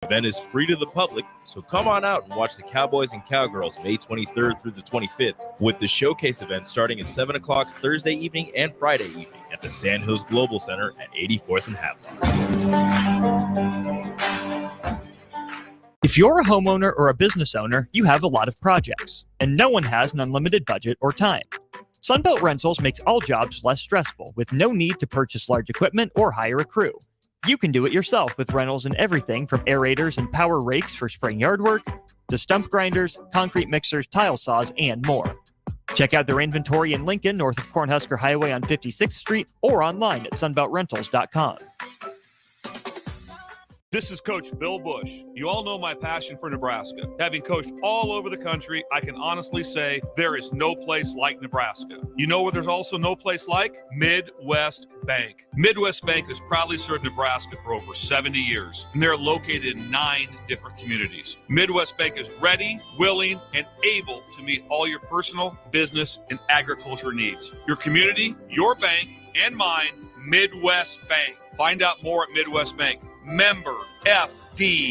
The event is free to the public, so come on out and watch the Cowboys and Cowgirls May 23rd through the 25th, with the showcase event starting at 7 o'clock Thursday evening and Friday evening at the Sandhills Global Center at 84th and Havelock. If you're a homeowner or a business owner, you have a lot of projects, and no one has an unlimited budget or time. Sunbelt Rentals makes all jobs less stressful with no need to purchase large equipment or hire a crew. You can do it yourself with rentals and everything from aerators and power rakes for spring yard work to stump grinders, concrete mixers, tile saws, and more. Check out their inventory in Lincoln, north of Cornhusker Highway on 56th Street, or online at sunbeltrentals.com. This is Coach Bill Bush. You all know my passion for Nebraska. Having coached all over the country, I can honestly say there is no place like Nebraska. You know where there's also no place like? Midwest Bank. Midwest Bank has proudly served Nebraska for over 70 years, and they're located in 9 different communities. Midwest Bank is ready, willing, and able to meet all your personal, business, and agriculture needs. Your community, your bank, and mine, Midwest Bank. Find out more at Midwest Bank. Member FDIC.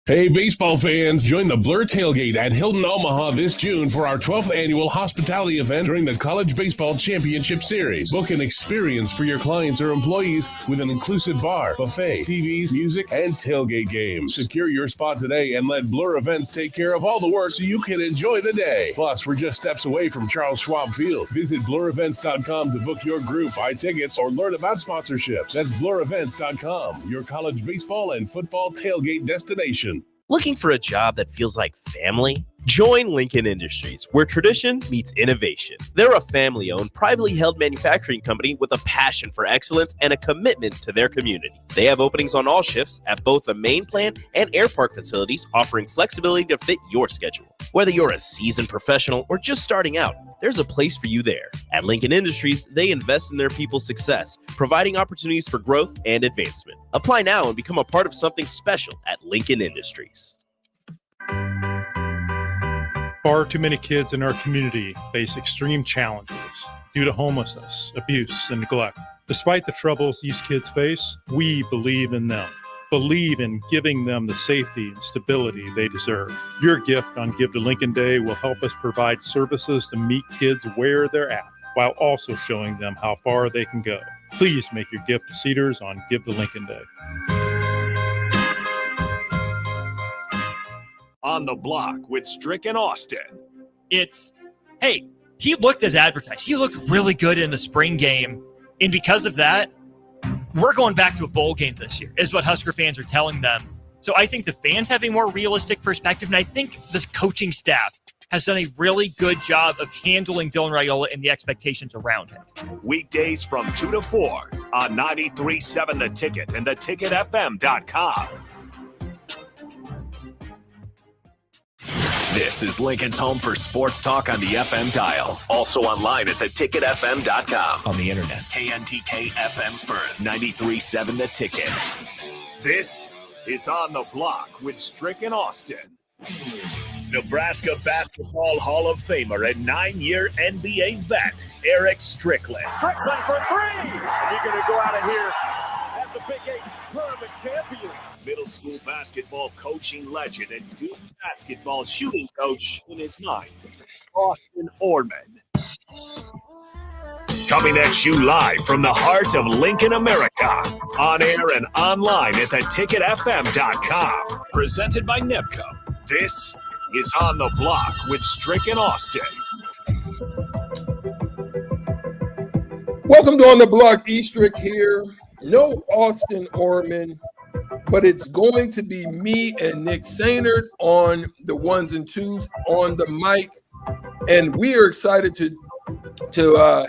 Hey, baseball fans, join the Blur Tailgate at Hilton Omaha this June for our 12th annual hospitality event during the College Baseball Championship Series. Book an experience for your clients or employees with an inclusive bar, buffet, TVs, music, and tailgate games. Secure your spot today and let Blur Events take care of all the work so you can enjoy the day. Plus, we're just steps away from Charles Schwab Field. Visit blurevents.com to book your group, buy tickets, or learn about sponsorships. That's blurevents.com, your college baseball and football tailgate destination. Looking for a job that feels like family? Join Lincoln Industries, where tradition meets innovation. They're a family-owned, privately held manufacturing company with a passion for excellence and a commitment to their community. They have openings on all shifts at both the main plant and air park facilities, offering flexibility to fit your schedule. Whether you're a seasoned professional or just starting out, there's a place for you there. At Lincoln Industries, they invest in their people's success, providing opportunities for growth and advancement. Apply now and become a part of something special at Lincoln Industries. Far too many kids in our community face extreme challenges due to homelessness, abuse, and neglect. Despite the troubles these kids face, we believe in them. Believe in giving them the safety and stability they deserve. Your gift on Give to Lincoln Day will help us provide services to meet kids where they're at, while also showing them how far they can go. Please make your gift to Cedars on Give to Lincoln Day. On the Block with Strick and Austin. Hey, he looked as advertised. He looked really good in the spring game. And because of that, we're going back to a bowl game this year, is what Husker fans are telling them. So I think the fans have a more realistic perspective, and I think this coaching staff has done a really good job of handling Dylan Raiola and the expectations around him. Weekdays from 2 to 4 on 93.7 The Ticket and theticketfm.com. This is Lincoln's home for sports talk on the FM dial. Also online at theticketfm.com. On the internet. KNTK FM Firth, 93.7 The Ticket. This is On the Block with Strick and Austin. Nebraska Basketball Hall of Famer and 9-year NBA vet, Eric Strickland. Strickland for three! And you're going to go out of here as the Big 8 tournament champion. Middle school basketball coaching legend and Duke basketball shooting coach in his mind, Austin Orman. Coming at you live from the heart of Lincoln, America. On air and online at theticketfm.com. Presented by NEPCO. This is On the Block with Strick and Austin. Welcome to On the Block. E-Strick here. No Austin Orman, but it's going to be me and Nick Sainert on the ones and twos on the mic. And we are excited to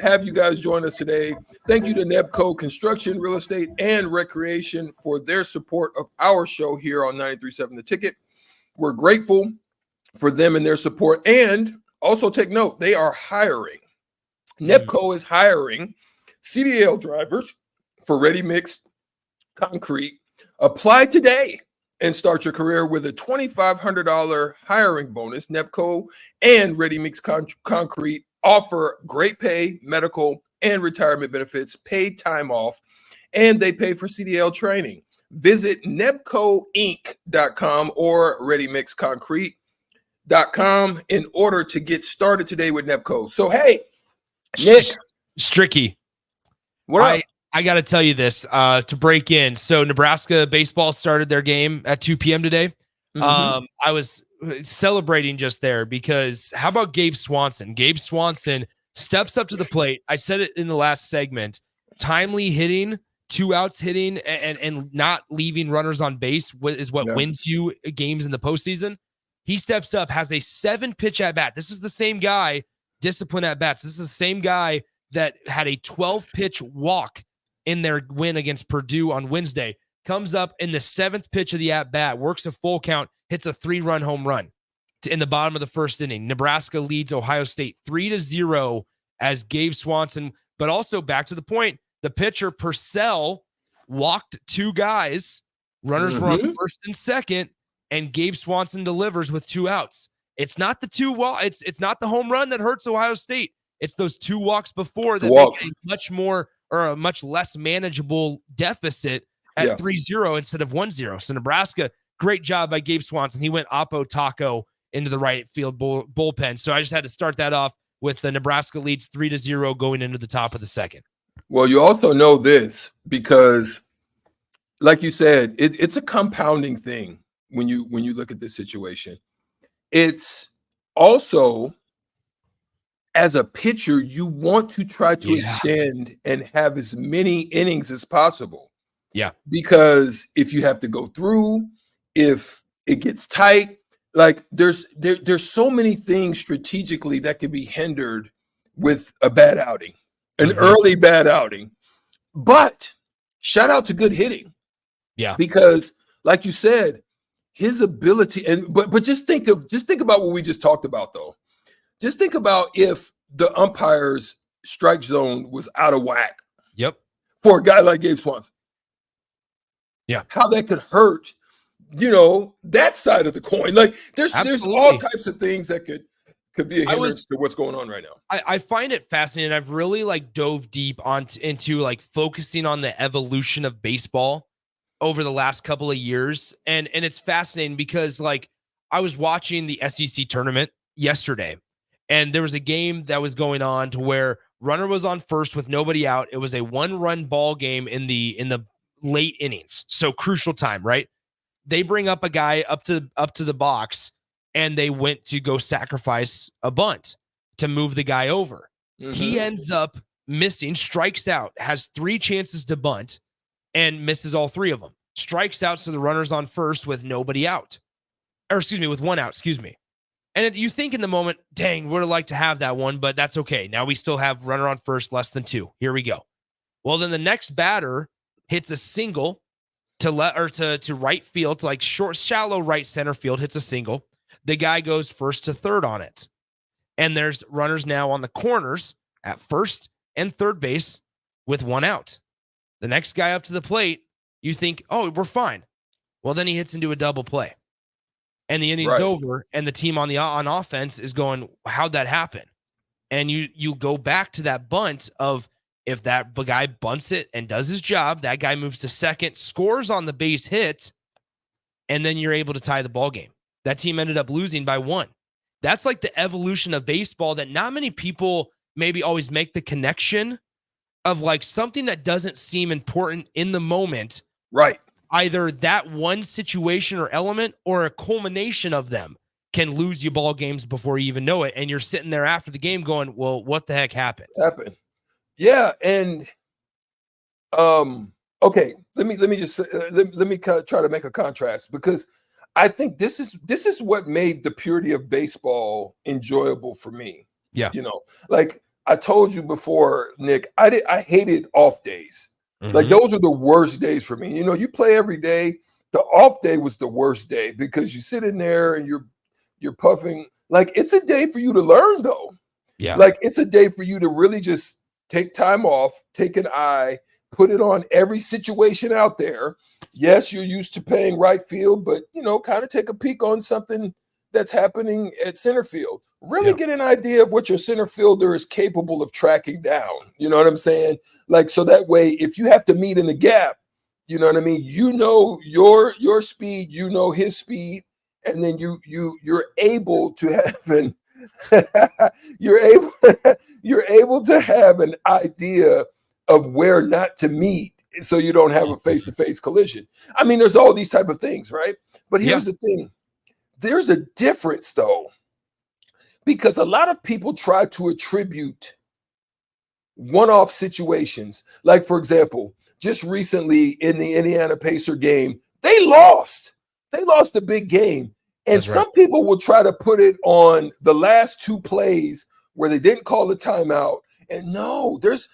have you guys join us today. Thank you to NEPCO Construction, Real Estate, and Recreation for their support of our show here on 93.7 The Ticket. We're grateful for them and their support. And also take note, they are hiring. NEPCO is hiring CDL drivers for ready-mix concrete. Apply today and start your career with a $2,500 hiring bonus. NEPCO and Ready Mix Concrete offer great pay, medical, and retirement benefits, paid time off, and they pay for CDL training. Visit nebcoinc.com or readymixconcrete.com in order to get started today with Nebco. So, hey, Nick. Stricky, What up? I got to tell you this to break in. So Nebraska baseball started their game at 2 p.m. today. Mhm. I was celebrating just there because how about Gabe Swanson? Gabe Swanson steps up to the plate. I said it in the last segment. Timely hitting, 2 outs hitting, and not leaving runners on base is what wins you games in the postseason. He steps up, has a 7-pitch at bat. This is the same guy, discipline at bats. This is the same guy that had a 12-pitch walk in their win against Purdue on Wednesday. Comes up in the 7th pitch of the at-bat, works a full count, hits a 3-run home run in the bottom of the first inning. Nebraska leads Ohio State 3-0 as Gabe Swanson. But also back to the point, the pitcher Purcell walked 2 guys. Runners were on first and second, and Gabe Swanson delivers with 2 outs. It's not the 2 walks. It's not the home run that hurts Ohio State. It's those 2 walks before that make it a much more or a much less manageable deficit at 3-0 instead of 1-0. So Nebraska, great job by Gabe Swanson. He went Oppo Taco into the right field bullpen. So I just had to start that off with the Nebraska leads 3-0 going into the top of the second. Well, you also know this because, like you said, it's a compounding thing when you look at this situation. It's also, as a pitcher, you want to try to extend and have as many innings as possible. Yeah. Because if you have to go through, if it gets tight, like there's so many things strategically that could be hindered with a bad outing, an early bad outing. But shout out to good hitting. Yeah. Because like you said, his ability but just think about what we just talked about though. Just think about if the umpire's strike zone was out of whack. Yep. For a guy like Gabe Swanson. Yeah. How that could hurt, that side of the coin. Like there's all types of things that could be a hindrance to what's going on right now. I find it fascinating. I've really dove deep into focusing on the evolution of baseball over the last couple of years. And it's fascinating because I was watching the SEC tournament yesterday, and there was a game that was going on to where runner was on first with nobody out. It was a 1-run ball game in the late innings. So crucial time, right? They bring up a guy up to the box, and they went to go sacrifice a bunt to move the guy over. He ends up missing, strikes out, has 3 chances to bunt, and misses all 3 of them. Strikes out, so the runner's on first with nobody out. Or with 1 out, And you think in the moment, dang, would have liked to have that one, but that's okay. Now we still have runner on first, less than 2. Here we go. Well, then the next batter hits a single to right field, shallow right center field, hits a single. The guy goes first to third on it. And there's runners now on the corners at first and third base with 1 out. The next guy up to the plate, you think, oh, we're fine. Well, then he hits into a double play. And the inning's over, and the team on offense is going, how'd that happen? And you go back to that bunt of, if that guy bunts it and does his job, that guy moves to second, scores on the base hit, and then you're able to tie the ball game. That team ended up losing by 1. That's the evolution of baseball that not many people maybe always make the connection of something that doesn't seem important in the moment. Right. Either that one situation or element or a culmination of them can lose you ball games before you even know it. And you're sitting there after the game going, well, what the heck happened? Yeah. And, okay, let me just let me try to make a contrast, because I think this is what made the purity of baseball enjoyable for me. Yeah. I told you before, Nick, I hated off days. Those are the worst days for me. You play every day. The off day was the worst day because you sit in there and you're puffing. It's a day for you to learn though. Yeah. It's a day for you to really just take time off, take an eye, put it on every situation out there. Yes, you're used to playing right field, but kind of take a peek on something that's happening at center field. Really get an idea of what your center fielder is capable of tracking down. You know what I'm saying? So that way, if you have to meet in the gap, You know what I mean? You know your speed, you know his speed, and then you're able to have an you're able to have an idea of where not to meet, so you don't have a face-to-face collision. I mean, there's all these type of things, right? But here's the thing. There's a difference, though, because a lot of people try to attribute one-off situations. Like, for example, just recently in the Indiana Pacer game, they lost. They lost a big game. And some people will try to put it on the last two plays where they didn't call the timeout. And no, there's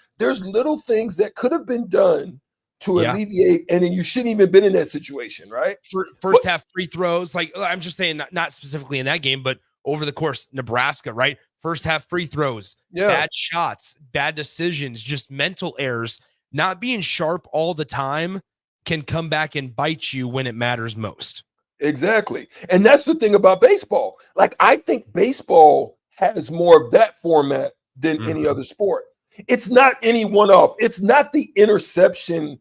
little things that could have been done to alleviate, and then you shouldn't even been in that situation, right? First half free throws, like I'm just saying, not specifically in that game, but over the course, Nebraska, right? First half free throws, bad shots, bad decisions, just mental errors. Not being sharp all the time can come back and bite you when it matters most. Exactly. And that's the thing about baseball. Like, I think baseball has more of that format than any other sport. It's not any one-off. It's not the interception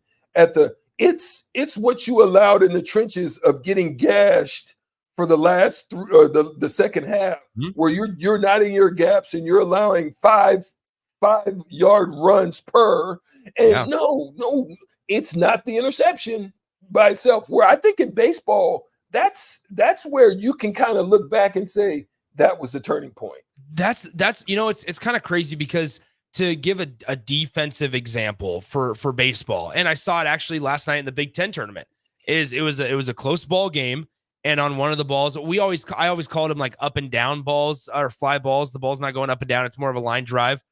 it's what you allowed in the trenches of getting gashed for the last the second half, where you're not in your gaps and you're allowing 5-yard runs per. And no, it's not the interception by itself. Where I think in baseball, that's where you can kind of look back and say that was the turning point. That's it's kind of crazy, because to give a defensive example for baseball, and I saw it actually last night in the Big Ten tournament, it was a close ball game, and on one of the balls, I always called them like up and down balls or fly balls. The ball's not going up and down; it's more of a line drive.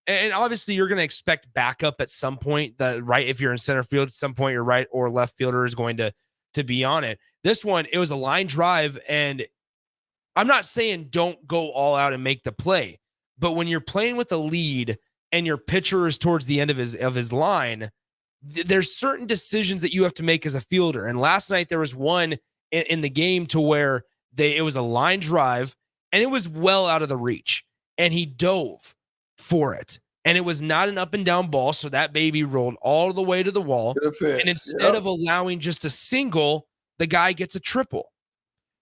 And obviously, you're going to expect backup at some point. Right, if you're in center field, at some point your right or left fielder is going to be on it. This one, it was a line drive, and I'm not saying don't go all out and make the play, but when you're playing with a lead and your pitcher is towards the end of his line, there's certain decisions that you have to make as a fielder. And last night there was one in the game to where it was a line drive and it was well out of the reach, and he dove for it. And it was not an up and down ball, so that baby rolled all the way to the wall. And instead of allowing just a single, the guy gets a triple.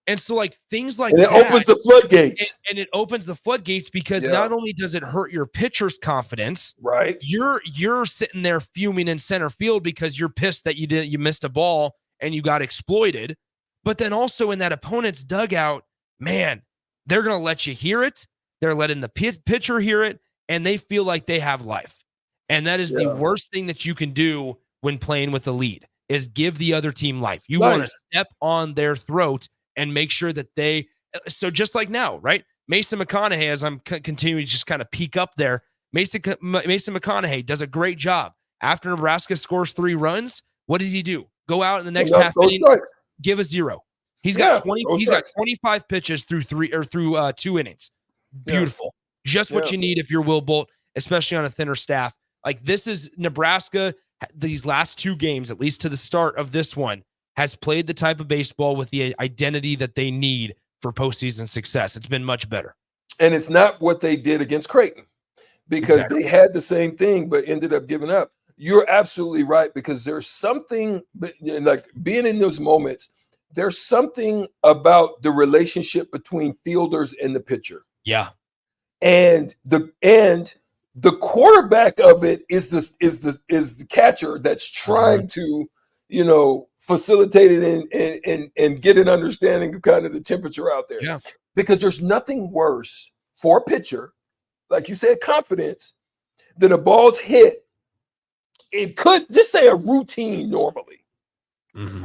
And so, like, things like that, it opens the floodgates. And it opens the floodgates, because not only does it hurt your pitcher's confidence, right? You're sitting there fuming in center field because you're pissed that you missed a ball and you got exploited. But then also in that opponent's dugout, man, they're going to let you hear it. They're letting the pitcher hear it, and they feel like they have life. And that is the worst thing that you can do when playing with a lead, is give the other team life. You want to step on their throat and make sure that so just like now, right? Mason McConaughey, as I'm continuing to just kind of peek up there, Mason McConaughey does a great job. After Nebraska scores 3 runs, what does he do? Go out in the next half inning, give a 0. He's got 25 pitches through 2 innings. Beautiful. Just what you need if you're Will Bolt, especially on a thinner staff. Like, this is Nebraska, these last 2 games, at least to the start of this one, has played the type of baseball with the identity that they need for postseason success. It's been much better. And it's not what they did against Creighton, because they had the same thing but ended up giving up. You're absolutely right, because there's something, like, being in those moments, there's something about the relationship between fielders and the pitcher. Yeah. And the quarterback of it is the catcher that's trying to, facilitate it and get an understanding of kind of the temperature out there. Yeah. Because there's nothing worse for a pitcher, like you said, confidence, than a ball's hit. It could just say a routine normally,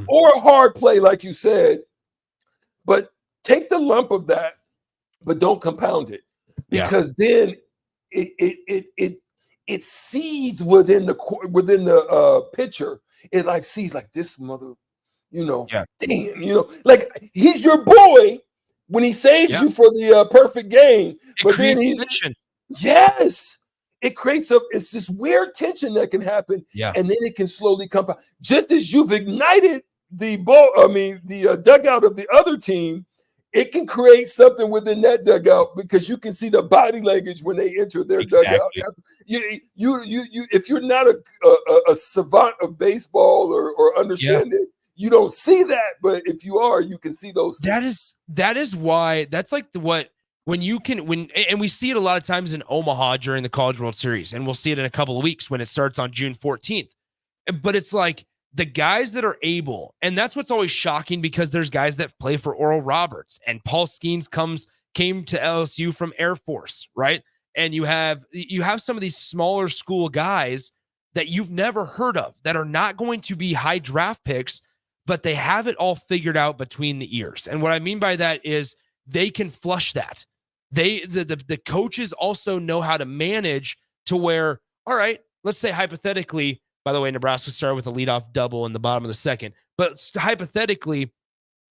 or a hard play, like you said, but take the lump of that, but don't compound it, because then it seeds within the pitcher. It like sees like this mother, damn, like he's your boy when he saves you for the perfect game. But then it creates it's this weird tension that can happen. Yeah. And then it can slowly compound. Just as you've ignited the dugout of the other team, it can create something within that dugout because you can see the body language when they enter their dugout. If you're not a savant of baseball or understand it, you don't see that. But if you are, you can see those things. That is why that's like when we see it a lot of times in Omaha during the College World Series, and we'll see it in a couple of weeks when it starts on June 14th. But it's like the guys that are able, and that's what's always shocking because there's guys that play for Oral Roberts, and Paul Skeens came to LSU from Air Force, right? And you have some of these smaller school guys that you've never heard of that are not going to be high draft picks, but they have it all figured out between the ears. And what I mean by that is they can flush that. The coaches also know how to manage to where, all right, let's say hypothetically, by the way, Nebraska started with a leadoff double in the bottom of the second. But hypothetically,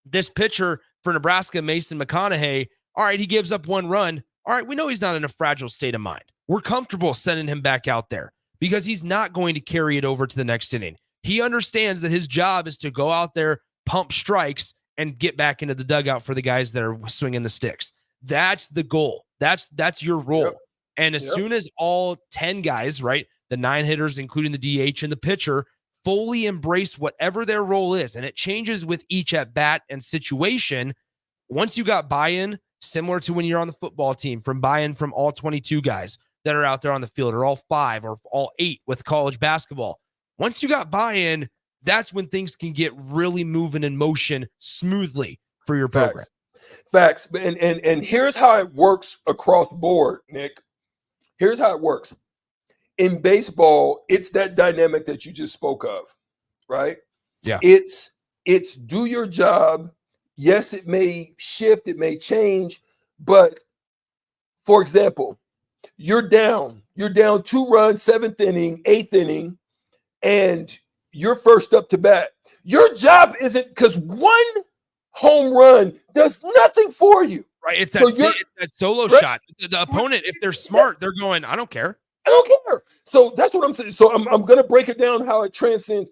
this pitcher for Nebraska, Mason McConaughey, all right, he gives up one run. All right, we know he's not in a fragile state of mind. We're comfortable sending him back out there because he's not going to carry it over to the next inning. He understands that his job is to go out there, pump strikes, and get back into the dugout for the guys that are swinging the sticks. That's the goal. That's your role. Yep. And as soon as all 10 guys, right, the 9 hitters, including the DH and the pitcher, fully embrace whatever their role is, and it changes with each at bat and situation. Once you got buy-in, similar to when you're on the football team, from buy-in from all 22 guys that are out there on the field, or all 5 or all 8 with college basketball. Once you got buy-in, that's when things can get really moving in motion smoothly for your program. Facts. And here's how it works across board, Nick. Here's how it works. In baseball, it's that dynamic that you just spoke of, right? Yeah. It's do your job. Yes, it may shift, it may change, but for example, you're down 2 runs, 7th inning, 8th inning, and you're first up to bat. Your job isn't, because one home run does nothing for you. Right. It's that solo shot. The opponent, if they're smart, they're going, I don't care. I don't care. So that's what I'm saying. So I'm going to break it down how it transcends.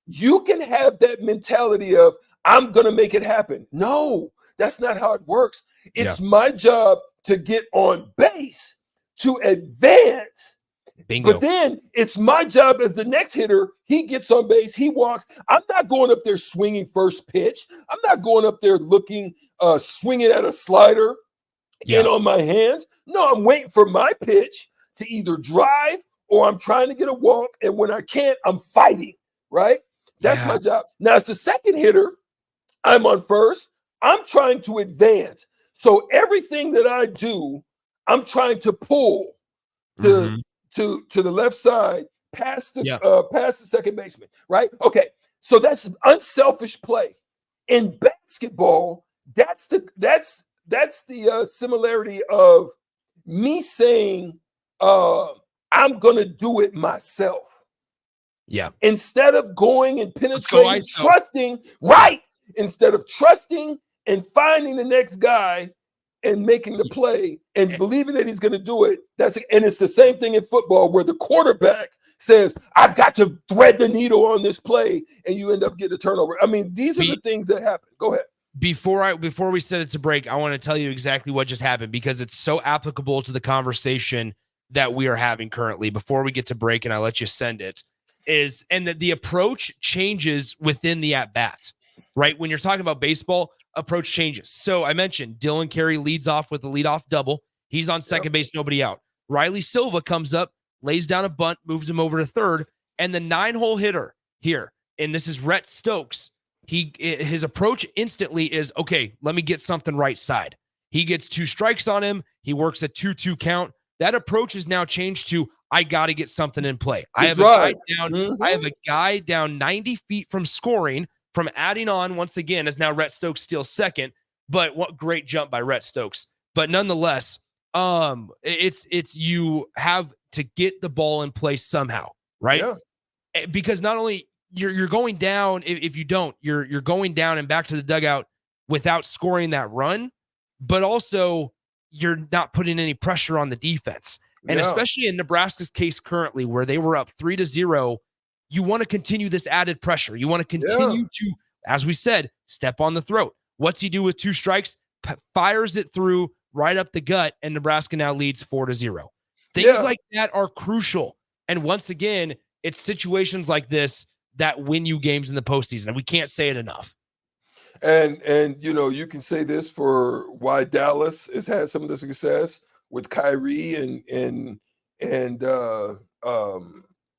You can have that mentality of, I'm going to make it happen. No, that's not how it works. It's my job to get on base, to advance. Bingo. But then it's my job as the next hitter. He gets on base. He walks. I'm not going up there swinging first pitch. I'm not going up there looking, swinging at a slider in on my hands. No, I'm waiting for my pitch to either drive or I'm trying to get a walk. And when I can't, I'm fighting, right? That's my job. Now, as the second hitter, I'm on first. I'm trying to advance. So everything that I do, I'm trying to pull to the left side past the second baseman, right? Okay. So that's unselfish play. In basketball, that's the similarity of me saying, I'm going to do it myself. Yeah. Instead of going and penetrating, instead of trusting and finding the next guy and making the play and believing that he's going to do it. And it's the same thing in football where the quarterback says, I've got to thread the needle on this play, and you end up getting a turnover. I mean, these are the things that happen. Go ahead. Before we set it to break, I want to tell you exactly what just happened because it's so applicable to the conversation that we are having currently. Before we get to break, and I let you send it, and that the approach changes within the at-bat, right? When you're talking about baseball, approach changes. So I mentioned Dylan Carey leads off with a leadoff double. He's on second base, nobody out. Riley Silva comes up, lays down a bunt, moves him over to third, and the 9-hole hitter here, and this is Rhett Stokes. His approach instantly is, okay, let me get something right side. He gets 2 strikes on him. He works a 2-2 count. That approach is now changed to, I got to get something in play. I have a guy down 90 feet from scoring, from adding on once again, as now Rhett Stokes steals second. But what great jump by Rhett Stokes. But nonetheless, it's you have to get the ball in play somehow, right? Yeah. Because not only you're going down, if you don't, you're going down and back to the dugout without scoring that run, but also you're not putting any pressure on the defense. And especially in Nebraska's case currently, where they were up 3-0, you want to continue this added pressure. You want to continue to, as we said, step on the throat. What's he do with 2 strikes? Fires it through right up the gut, and Nebraska now leads 4-0. Things like that are crucial. And once again, it's situations like this that win you games in the postseason. And we can't say it enough. And you can say this for why Dallas has had some of the success with Kyrie and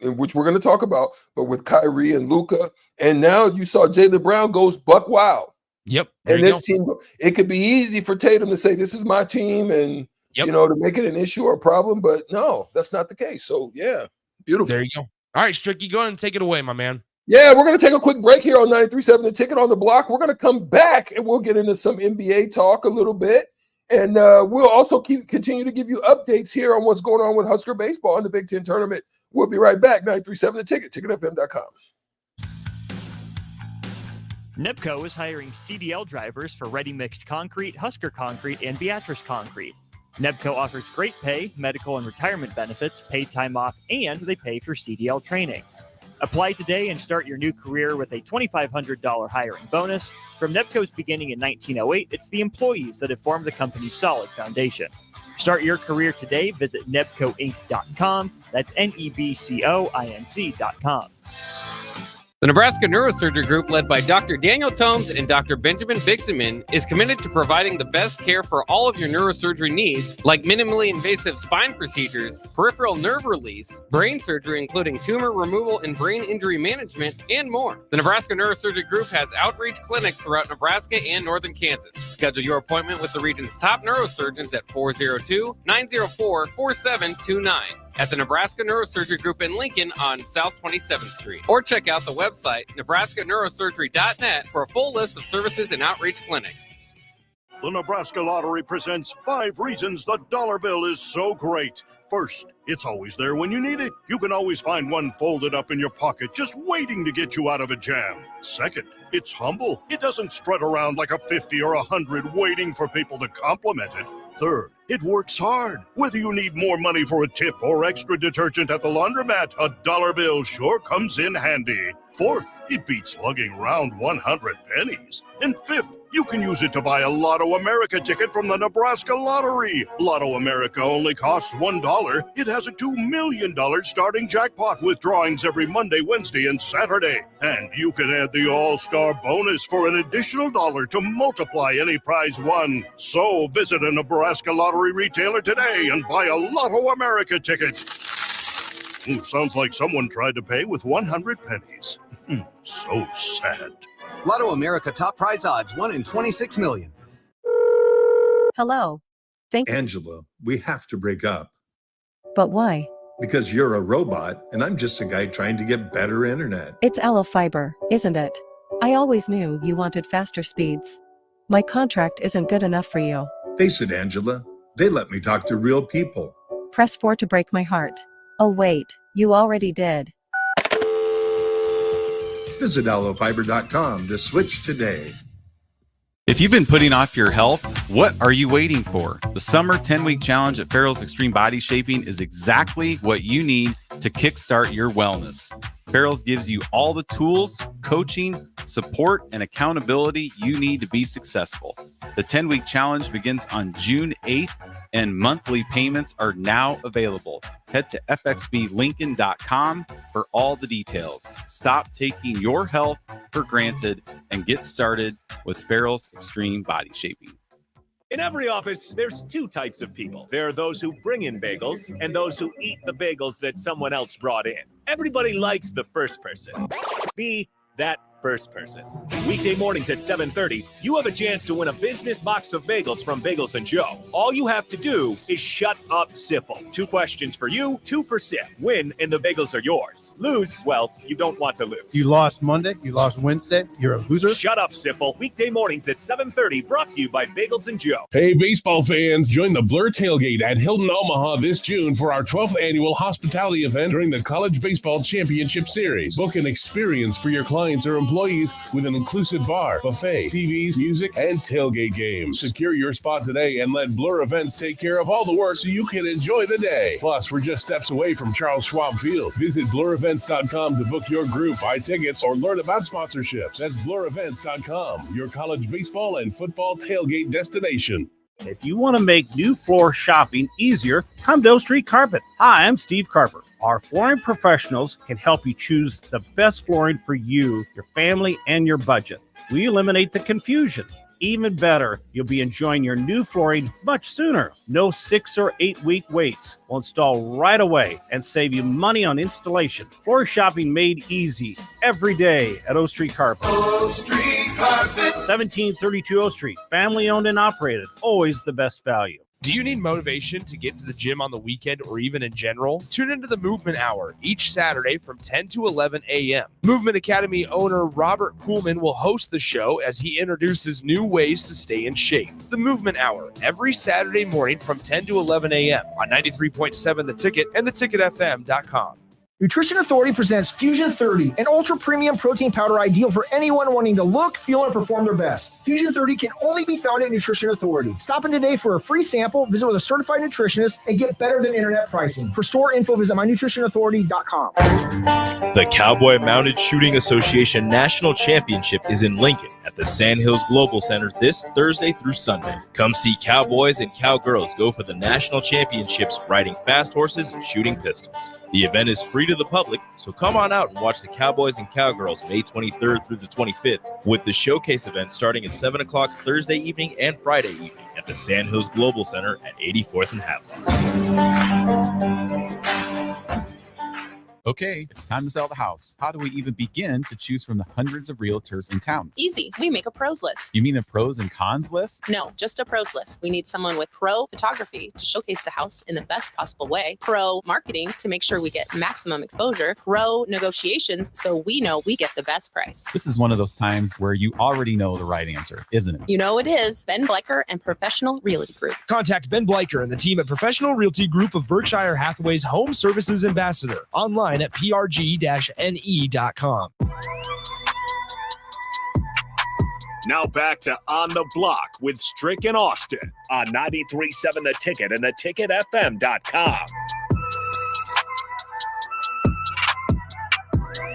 which we're going to talk about, but with Kyrie and Luka. And now you saw Jaylen Brown goes buck wild. Yep. And this team, it could be easy for Tatum to say, this is my team, and to make it an issue or a problem, but no, that's not the case. So yeah, beautiful. There you go. All right, Stricky, go ahead and take it away, my man. Yeah, we're going to take a quick break here on 93.7 The Ticket on the Block. We're going to come back and we'll get into some NBA talk a little bit. And we'll also continue to give you updates here on what's going on with Husker baseball in the Big Ten tournament. We'll be right back. 93.7 The Ticket, ticketfm.com. NEPCO is hiring CDL drivers for Ready Mixed Concrete, Husker Concrete, and Beatrice Concrete. NEPCO offers great pay, medical and retirement benefits, paid time off, and they pay for CDL training. Apply today and start your new career with a $2,500 hiring bonus. From NEPCO's beginning in 1908, it's the employees that have formed the company's solid foundation. Start your career today. Visit nebcoinc.com. That's NEBCOINC.com. The Nebraska Neurosurgery Group, led by Dr. Daniel Tomes and Dr. Benjamin Bixeman, is committed to providing the best care for all of your neurosurgery needs, like minimally invasive spine procedures, peripheral nerve release, brain surgery, including tumor removal and brain injury management, and more. The Nebraska Neurosurgery Group has outreach clinics throughout Nebraska and northern Kansas. Schedule your appointment with the region's top neurosurgeons at 402-904-4729. At the Nebraska Neurosurgery Group in Lincoln on South 27th Street. Or check out the website, nebraskaneurosurgery.net, for a full list of services and outreach clinics. The Nebraska Lottery presents 5 reasons the dollar bill is so great. First, it's always there when you need it. You can always find one folded up in your pocket, just waiting to get you out of a jam. Second, it's humble. It doesn't strut around like a 50 or 100 waiting for people to compliment it. Third, it works hard. Whether you need more money for a tip or extra detergent at the laundromat, a dollar bill sure comes in handy. Fourth, it beats lugging around 100 pennies. And fifth, you can use it to buy a Lotto America ticket from the Nebraska Lottery. Lotto America only costs $1. It has a $2 million starting jackpot with drawings every Monday, Wednesday, and Saturday. And you can add the All-Star bonus for an additional $1 to multiply any prize won. So visit a Nebraska Lottery retailer today and buy a Lotto America ticket. Ooh, sounds like someone tried to pay with 100 pennies. So sad. Lotto America top prize odds, 1 in 26 million. Hello. Angela, we have to break up. But why? Because you're a robot and I'm just a guy trying to get better internet. It's Allo Fiber, isn't it? I always knew you wanted faster speeds. My contract isn't good enough for you. Face it, Angela. They let me talk to real people. Press 4 to break my heart. Oh wait, you already did. Visit allofiber.com to switch today. If you've been putting off your health, what are you waiting for? The summer 10-week challenge at Farrell's Extreme Body Shaping is exactly what you need to kickstart your wellness. Farrell's gives you all the tools, coaching, support, and accountability you need to be successful. The 10-week challenge begins on June 8th, and monthly payments are now available. Head to fxblincoln.com for all the details. Stop taking your health for granted and get started with Farrell's Extreme Body Shaping. In every office, there's 2 types of people. There are those who bring in bagels and those who eat the bagels that someone else brought in. Everybody likes the first person. Be that first person. Weekday mornings at 7:30, you have a chance to win a business box of bagels from Bagels & Joe. All you have to do is shut up, Sipple. 2 questions for you, 2 for Sip. Win, and the bagels are yours. Lose, well, you don't want to lose. You lost Monday, you lost Wednesday, you're a loser. Shut up, Sipple. Weekday mornings at 7:30, brought to you by Bagels & Joe. Hey, baseball fans, join the Blur Tailgate at Hilton Omaha this June for our 12th annual hospitality event during the College Baseball Championship Series. Book an experience for your clients or employees employees with an inclusive bar, buffet, TVs, music, and tailgate games. Secure your spot today and let Blur Events take care of all the work so you can enjoy the day. Plus, we're just steps away from Charles Schwab Field. Visit blurevents.com to book your group, buy tickets, or learn about sponsorships. That's blurevents.com, your college baseball and football tailgate destination. If you want to make new floor shopping easier, come to O Street Carpet. Hi, I'm Steve Carper. Our flooring professionals can help you choose the best flooring for you, your family, and your budget. We eliminate the confusion. Even better, you'll be enjoying your new flooring much sooner. No 6 or 8 week waits. We'll install right away and save you money on installation. Floor shopping made easy every day at O Street Carpet. O Street Carpet. 1732 O Street. Family owned and operated. Always the best value. Do you need motivation to get to the gym on the weekend or even in general? Tune into the Movement Hour each Saturday from 10 to 11 a.m. Movement Academy owner Robert Kuhlman will host the show as he introduces new ways to stay in shape. The Movement Hour every Saturday morning from 10 to 11 a.m. on 93.7 The Ticket and theticketfm.com. Nutrition Authority presents Fusion 30, an ultra premium protein powder ideal for anyone wanting to look, feel, and perform their best. Fusion 30 can only be found at Nutrition Authority. Stop in today for a free sample, visit with a certified nutritionist, and get better than internet pricing. For store info, visit mynutritionauthority.com. The Cowboy Mounted Shooting Association National Championship is in Lincoln at the Sandhills Global Center this Thursday through Sunday. Come see cowboys and cowgirls go for the national championships riding fast horses and shooting pistols. The event is free to the public, so come on out and watch the Cowboys and Cowgirls May 23rd through the 25th, with the showcase event starting at 7 o'clock Thursday evening and Friday evening at the Sandhills Global Center at 84th and Havelock. Okay, it's time to sell the house. How do we even begin to choose from the hundreds of realtors in town? Easy. We make a pros list. You mean a pros and cons list? No, just a pros list. We need someone with pro photography to showcase the house in the best possible way, pro marketing to make sure we get maximum exposure, pro negotiations so we know we get the best price. This is one of those times where you already know the right answer, isn't it? You know it is. Ben Bleicher and Professional Realty Group. Contact Ben Bleicher and the team at Professional Realty Group of Berkshire Hathaway's Home Services Ambassador online at prg-ne.com. Now back to On the Block with Strick and Austin on 93.7 The Ticket and theticketfm.com.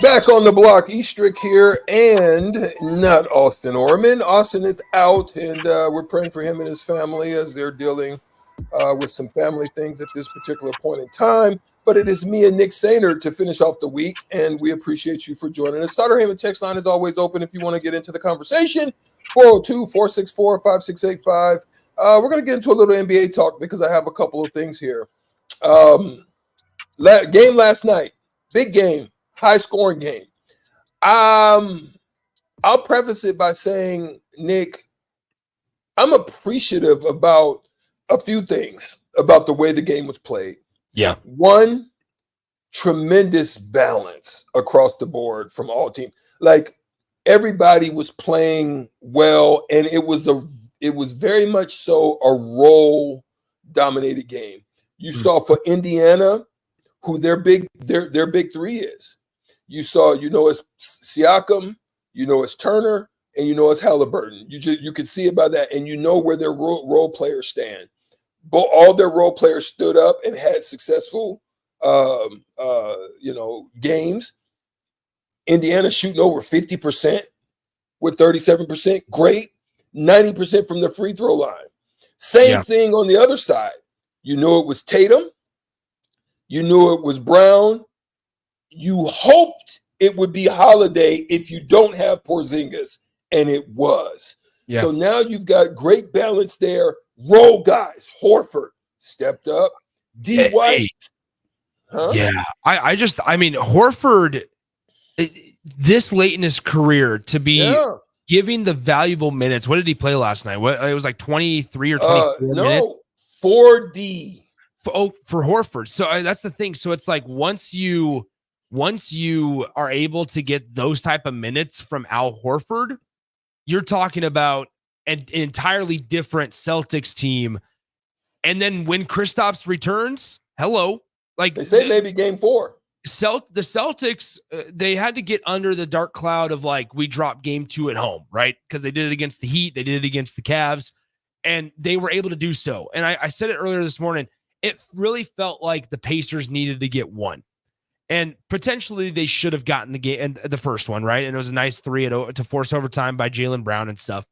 Back on the block, Eastrick here, and not Austin Orman. Austin is out, and we're praying for him and his family as they're dealing with some family things at this particular point in time. But it is me and Nick Sainer to finish off the week, and we appreciate you for joining us. Sutter Heyman text line is always open if you want to get into the conversation, 402-464-5685. We're going to get into a little NBA talk because I have a couple of things here. Game last night, big game, high-scoring game. I'll preface it by saying, Nick, I'm appreciative about a few things about the way the game was played. Yeah. One, tremendous balance across the board from all teams. Like, everybody was playing well, and it was very much so a role-dominated game. You saw for Indiana who their big three is. You saw, it's Siakam, it's Turner, and it's Halliburton. You could see it by that, and where their role players stand. But all their role players stood up and had successful, games. Indiana shooting over 50% with 37%. Great. 90% from the free throw line. Same thing on the other side. It was Tatum. It was Brown. You hoped it would be Holiday if you don't have Porzingis, and it was. Yeah. So now you've got great balance there. Role guys. Horford stepped up. D. White. Huh? Yeah. Horford, this late in his career to be giving the valuable minutes. What did he play last night? It was like 23 or 24 minutes? 4D. For Horford. So that's the thing. So it's like once you are able to get those type of minutes from Al Horford, you're talking about an entirely different Celtics team. And then when Kristaps returns, hello. Like they say maybe game 4. the Celtics, they had to get under the dark cloud of like, we dropped game 2 at home, right? Because they did it against the Heat, they did it against the Cavs, and they were able to do so. And I said it earlier this morning, it really felt like the Pacers needed to get one. And potentially they should have gotten the game and the first one, right? And it was a nice 3 to force overtime by Jaylen Brown and stuff.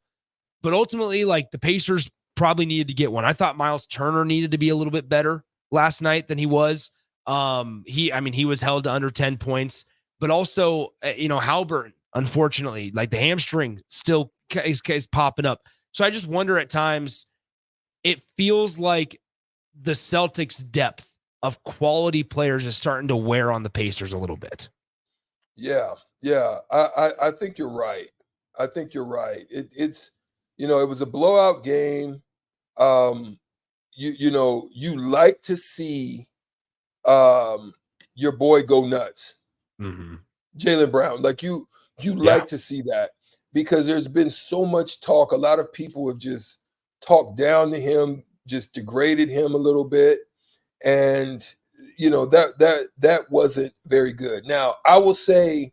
But ultimately, like, the Pacers probably needed to get one. I thought Miles Turner needed to be a little bit better last night than he was. He was held to under 10 points, but also, Haliburton, unfortunately, like the hamstring still is popping up. So I just wonder at times, it feels like the Celtics' depth of quality players is starting to wear on the Pacers a little bit. Yeah. I think you're right. It's it was a blowout game. You like to see your boy go nuts. Mm-hmm. Jaylen Brown, like you like to see that, because there's been so much talk. A lot of people have just talked down to him, just degraded him a little bit. And, that wasn't very good. Now, I will say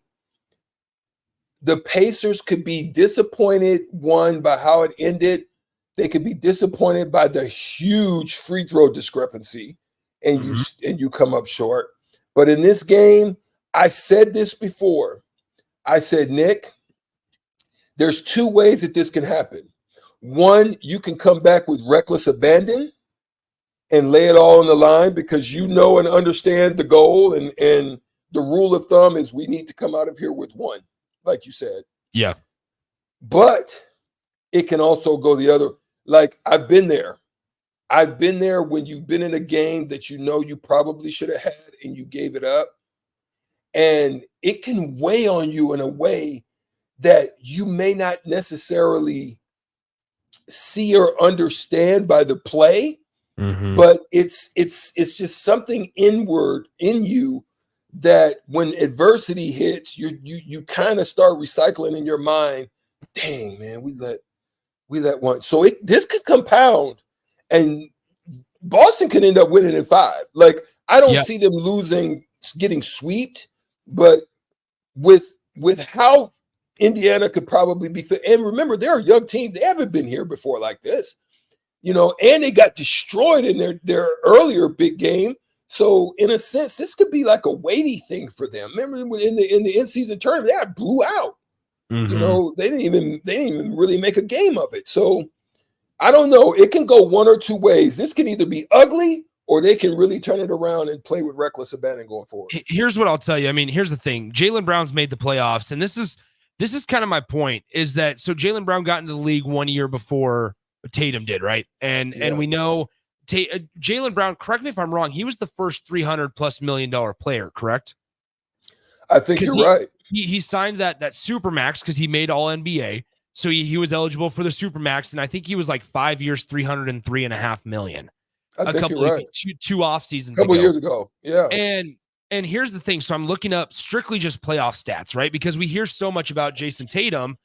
the Pacers could be disappointed, one, by how it ended. They could be disappointed by the huge free throw discrepancy, and you come up short. But in this game, I said this before. I said, Nick, there's 2 ways that this can happen. One, you can come back with reckless abandon and lay it all on the line because you know and understand the goal, and the rule of thumb is we need to come out of here with 1, like you said. Yeah. But it can also go the other. Like, I've been there. I've been there when you've been in a game that you probably should have had and you gave it up. And it can weigh on you in a way that you may not necessarily see or understand by the play. Mm-hmm. But it's just something inward in you that when adversity hits, you kind of start recycling in your mind. Dang, man, we let one. So this could compound, and Boston could end up winning in 5. Like, I don't see them getting swept, but with how Indiana could probably be fit. And remember, they're a young team. They haven't been here before like this. And they got destroyed in their earlier big game. So in a sense, this could be like a weighty thing for them. Remember in the in-season tournament, they got blew out. Mm-hmm. They didn't even really make a game of it. So I don't know. It can go 1 or 2 ways. This can either be ugly, or they can really turn it around and play with reckless abandon going forward. Here's what I'll tell you. I mean, here's the thing. Jaylen Brown's made the playoffs, and this is kind of my point, is that so Jaylen Brown got into the league 1 year before Tatum did, right? And we know Jaylen Brown, correct me if I'm wrong, he was the first $300+ million player, correct? I think you're right. He signed that Supermax because he made all NBA. So he was eligible for the Supermax, and I think he was like 5 years, $303.5 million. I think you're right. Two off seasons a couple years ago. Yeah. And here's the thing. So I'm looking up strictly just playoff stats, right? Because we hear so much about Jason Tatum,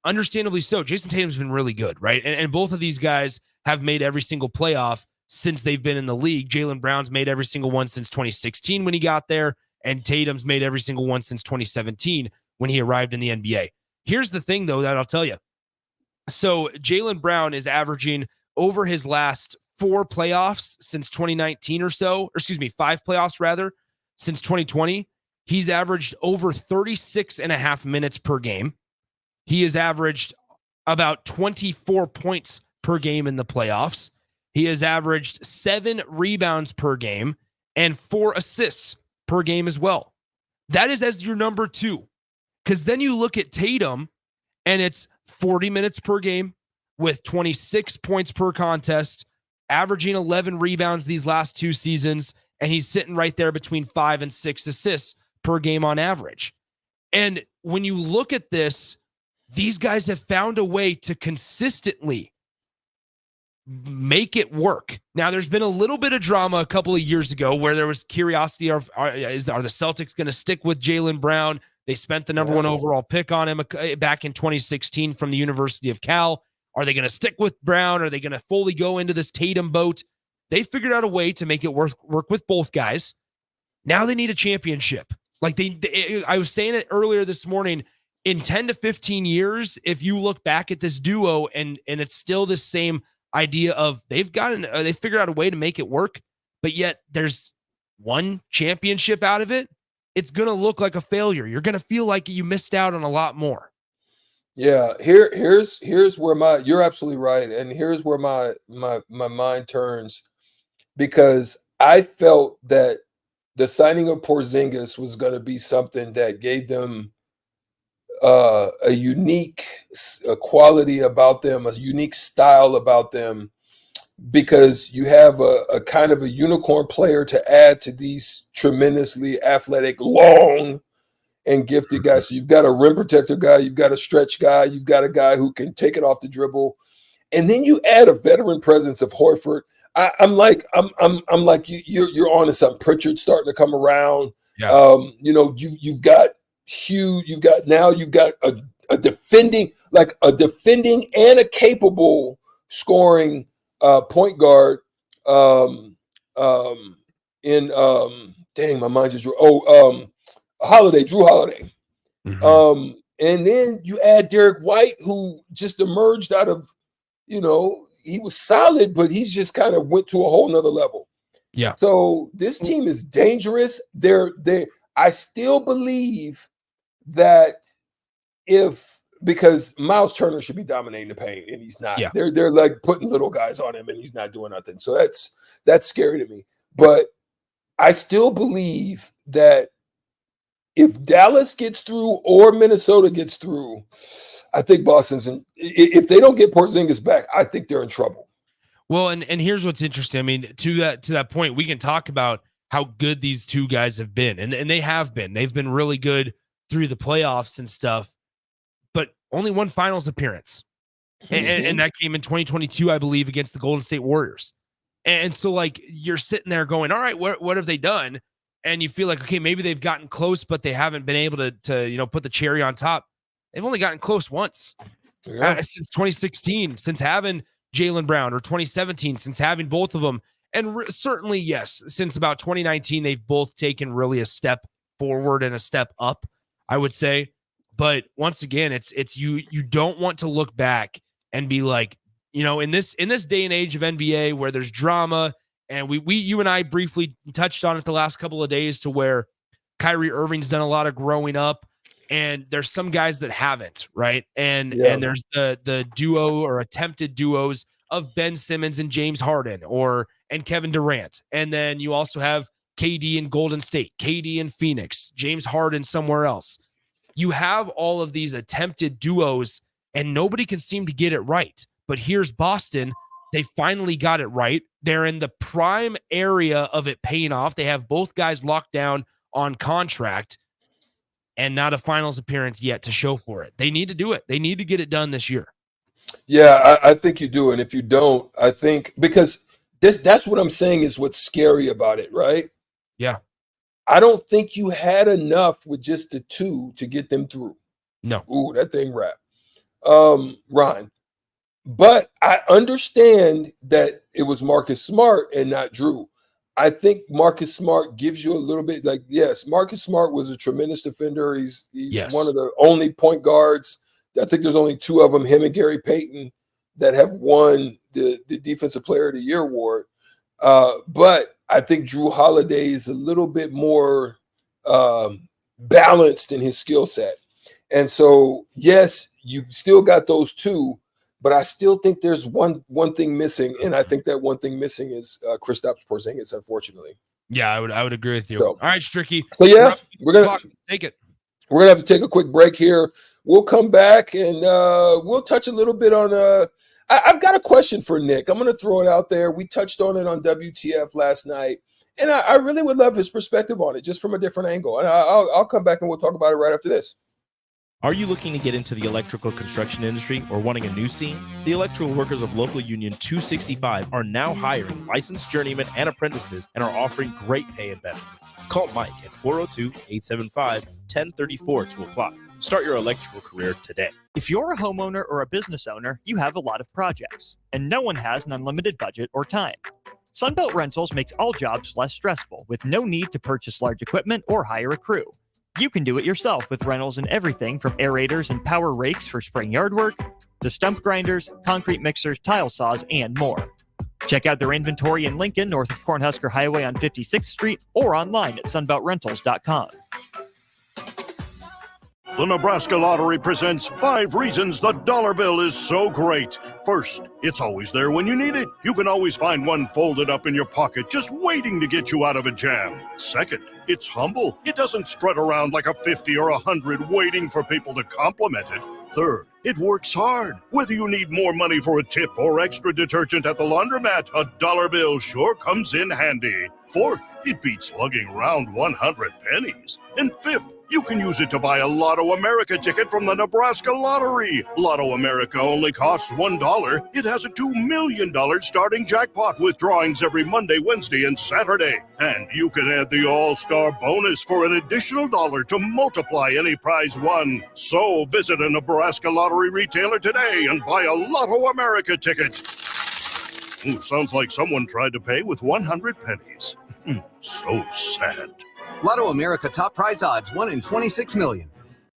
understandably so. Jason Tatum's been really good, right? And both of these guys have made every single playoff since they've been in the league. Jaylen Brown's made every single one since 2016 when he got there, and Tatum's made every single one since 2017 when he arrived in the NBA. Here's the thing, though, that I'll tell you. So Jaylen Brown is averaging over his last 4 playoffs since 2019 or so, or excuse me, 5 playoffs rather, since 2020. He's averaged over 36.5 minutes per game. He has averaged about 24 points per game in the playoffs. He has averaged 7 rebounds per game and 4 assists per game as well. That is as your number 2. Because then you look at Tatum, and it's 40 minutes per game with 26 points per contest, averaging 11 rebounds these last 2 seasons, and he's sitting right there between 5 and 6 assists per game on average. And when you look at this, these guys have found a way to consistently make it work. Now, there's been a little bit of drama a couple of years ago where there was curiosity of, are the Celtics going to stick with Jaylen Brown? They spent the number 1 overall pick on him back in 2016 from the University of Cal. Are they going to stick with Brown? Are they going to fully go into this Tatum boat? They figured out a way to make it work with both guys. Now they need a championship. Like I was saying it earlier this morning, in 10 to 15 years, if you look back at this duo and it's still the same idea of they figured out a way to make it work, but yet there's one championship out of it, it's going to look like a failure. You're going to feel like you missed out on a lot more. Yeah, here's where you're absolutely right, and here's where my mind turns, because I felt that the signing of Porzingis was going to be something that gave them a unique quality about them, a unique style about them, because you have a kind of a unicorn player to add to these tremendously athletic, long and gifted guys. So you've got a rim protector guy, you've got a stretch guy, you've got a guy who can take it off the dribble, and then you add a veteran presence of Horford. I'm like you're on to something. Pritchard starting to come around. Yeah. You've got Hugh. You've got a defending and a capable scoring point guard. My mind just Drew Holiday. Mm-hmm. And then you add Derek White, who just emerged out of, he was solid, but he's just kind of went to a whole nother level. Yeah. So this team is dangerous. I still believe that because Miles Turner should be dominating the paint and he's not. Yeah. They're like putting little guys on him and he's not doing nothing. So that's scary to me. But I still believe that if Dallas gets through or Minnesota gets through, I think if they don't get Porzingis back, I think they're in trouble. Well, and here's what's interesting. I mean, to that point, we can talk about how good these two guys have been, and they have been. They've been really good through the playoffs and stuff, but only one finals appearance, and that came in 2022, I believe, against the Golden State Warriors. And so, like, you're sitting there going, all right, what have they done? And you feel like, okay, maybe they've gotten close, but they haven't been able to put the cherry on top. They've only gotten close once since 2016, since having Jaylen Brown, or 2017, since having both of them. And certainly, yes, since about 2019, they've both taken really a step forward and a step up, I would say. But once again, it's you don't want to look back and be like, in this day and age of NBA where there's drama, and you and I briefly touched on it the last couple of days, to where Kyrie Irving's done a lot of growing up, and there's some guys that haven't, right? And there's the duo or attempted duos of Ben Simmons and James Harden, and Kevin Durant. And then you also have KD in Golden State, KD in Phoenix, James Harden somewhere else. You have all of these attempted duos, and nobody can seem to get it right. But here's Boston. They finally got it right. They're in the prime area of it paying off. They have both guys locked down on contract, and not a finals appearance yet to show for it. They need to do it. They need to get it done this year. Yeah, I think you do. And if you don't, I think, because that's what I'm saying is what's scary about it, right? Yeah. I don't think you had enough with just the two to get them through. No. Ooh, that thing wrapped. Ryan. But I understand that it was Marcus Smart and not Drew. I think Marcus Smart gives you a little bit, like, yes, Marcus Smart was a tremendous defender. He's one of the only point guards. I think there's only two of them, him and Gary Payton, that have won the Defensive Player of the Year award. But I think Drew Holiday is a little bit more balanced in his skill set. And so, yes, you've still got those two, but I still think there's one thing missing, and I think that one thing missing is Kristaps Porzingis, unfortunately. Yeah, I would agree with you. So, all right, Stricky. So yeah, we're gonna take it. We're gonna have to take a quick break here. We'll come back and we'll touch a little bit on. I've got a question for Nick. I'm gonna throw it out there. We touched on it on WTF last night, and I really would love his perspective on it, just from a different angle. And I'll come back and we'll talk about it right after this. Are you looking to get into the electrical construction industry or wanting a new scene? The electrical workers of local union 265 are now hiring licensed journeymen and apprentices and are offering great pay and benefits. Call Mike at 402-875-1034 to apply. Start your electrical career today. If you're a homeowner or a business owner, you have a lot of projects, and no one has an unlimited budget or time. Sunbelt Rentals makes all jobs less stressful with no need to purchase large equipment or hire a crew. You can do it yourself with rentals and everything from aerators and power rakes for spring yard work to stump grinders, concrete mixers, tile saws, and more. Check out their inventory in Lincoln, north of Cornhusker Highway on 56th Street, or online at sunbeltrentals.com. The Nebraska Lottery presents 5 reasons the dollar bill is so great. First, it's always there when you need it. You can always find one folded up in your pocket just waiting to get you out of a jam. Second, it's humble. It doesn't strut around like a 50 or 100 waiting for people to compliment it. Third, it works hard. Whether you need more money for a tip or extra detergent at the laundromat, a dollar bill sure comes in handy. Fourth, it beats lugging around 100 pennies. And fifth, you can use it to buy a Lotto America ticket from the Nebraska Lottery. Lotto America only costs $1. It has a $2 million starting jackpot with drawings every Monday, Wednesday, and Saturday. And you can add the All-Star bonus for an additional $1 to multiply any prize won. So visit a Nebraska Lottery retailer today and buy a Lotto America ticket. Ooh, sounds like someone tried to pay with 100 pennies. So sad. Lotto America top prize odds 1 in 26 million.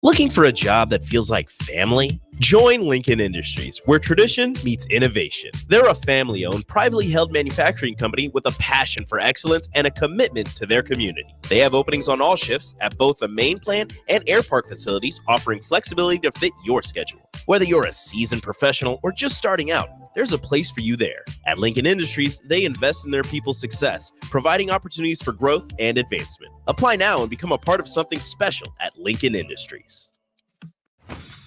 Looking for a job that feels like family? Join Lincoln Industries, where tradition meets innovation. They're a family-owned, privately held manufacturing company with a passion for excellence and a commitment to their community. They have openings on all shifts at both the main plant and Air Park facilities, offering flexibility to fit your schedule. Whether you're a seasoned professional or just starting out, there's a place for you there. At Lincoln Industries, they invest in their people's success, providing opportunities for growth and advancement. Apply now and become a part of something special at Lincoln Industries.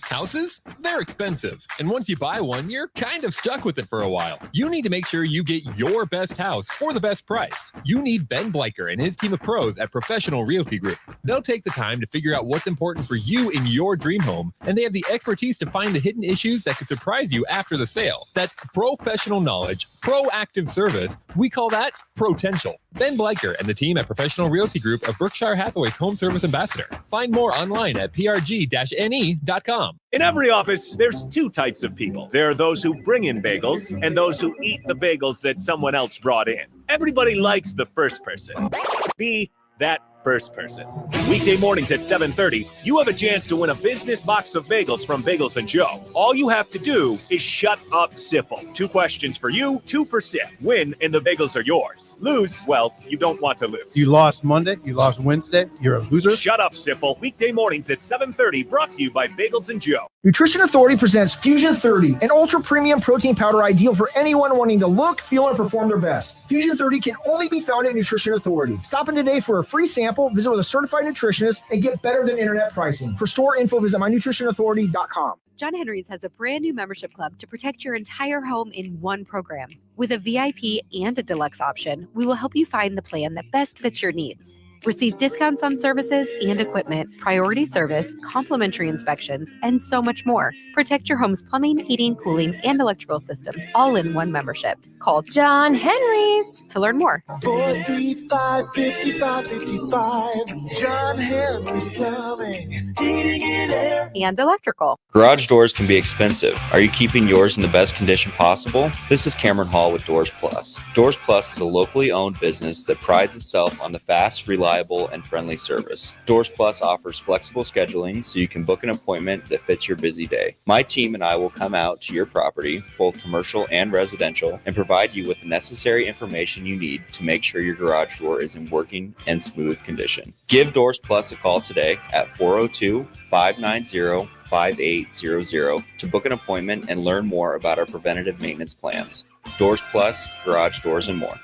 Houses? They're expensive. And once you buy one, you're kind of stuck with it for a while. You need to make sure you get your best house for the best price. You need Ben Bleicher and his team of pros at Professional Realty Group. They'll take the time to figure out what's important for you in your dream home, and they have the expertise to find the hidden issues that could surprise you after the sale. That's professional knowledge, proactive service. We call that Potential. Ben Bleicher and the team at Professional Realty Group of Berkshire Hathaway's Home Service Ambassador. Find more online at prg-ne.com. In every office, there's 2 types of people. There are those who bring in bagels and those who eat the bagels that someone else brought in. Everybody likes the first person. Be that first person. Weekday mornings at 7:30, you have a chance to win a business box of bagels from Bagels & Joe. All you have to do is shut up, Sipple. 2 questions for you, 2 for Sip. Win, and the bagels are yours. Lose, well, you don't want to lose. You lost Monday, you lost Wednesday, you're a loser. Shut up, Sipple. Weekday mornings at 7:30, brought to you by Bagels & Joe. Nutrition Authority presents Fusion 30, an ultra premium protein powder ideal for anyone wanting to look, feel, and perform their best. Fusion 30 can only be found at Nutrition Authority. Stop in today for a free sample, visit with a certified nutritionist, and get better than internet pricing. For store info, visit mynutritionauthority.com. John Henry's has a brand new membership club to protect your entire home in one program. With a VIP and a deluxe option, we will help you find the plan that best fits your needs. Receive discounts on services and equipment, priority service, complimentary inspections, and so much more. Protect your home's plumbing, heating, cooling, and electrical systems all in one membership. Call John Henry's to learn more. 435-5555. John Henry's Plumbing, Heating and Air. And electrical. Garage doors can be expensive. Are you keeping yours in the best condition possible? This is Cameron Hall with Doors Plus. Doors Plus is a locally owned business that prides itself on the fast, reliable, and friendly service. Doors Plus offers flexible scheduling so you can book an appointment that fits your busy day. My team and I will come out to your property, both commercial and residential, and provide you with the necessary information you need to make sure your garage door is in working and smooth condition. Give Doors Plus a call today at 402-590-5800 to book an appointment and learn more about our preventative maintenance plans. Doors Plus, garage doors, and more.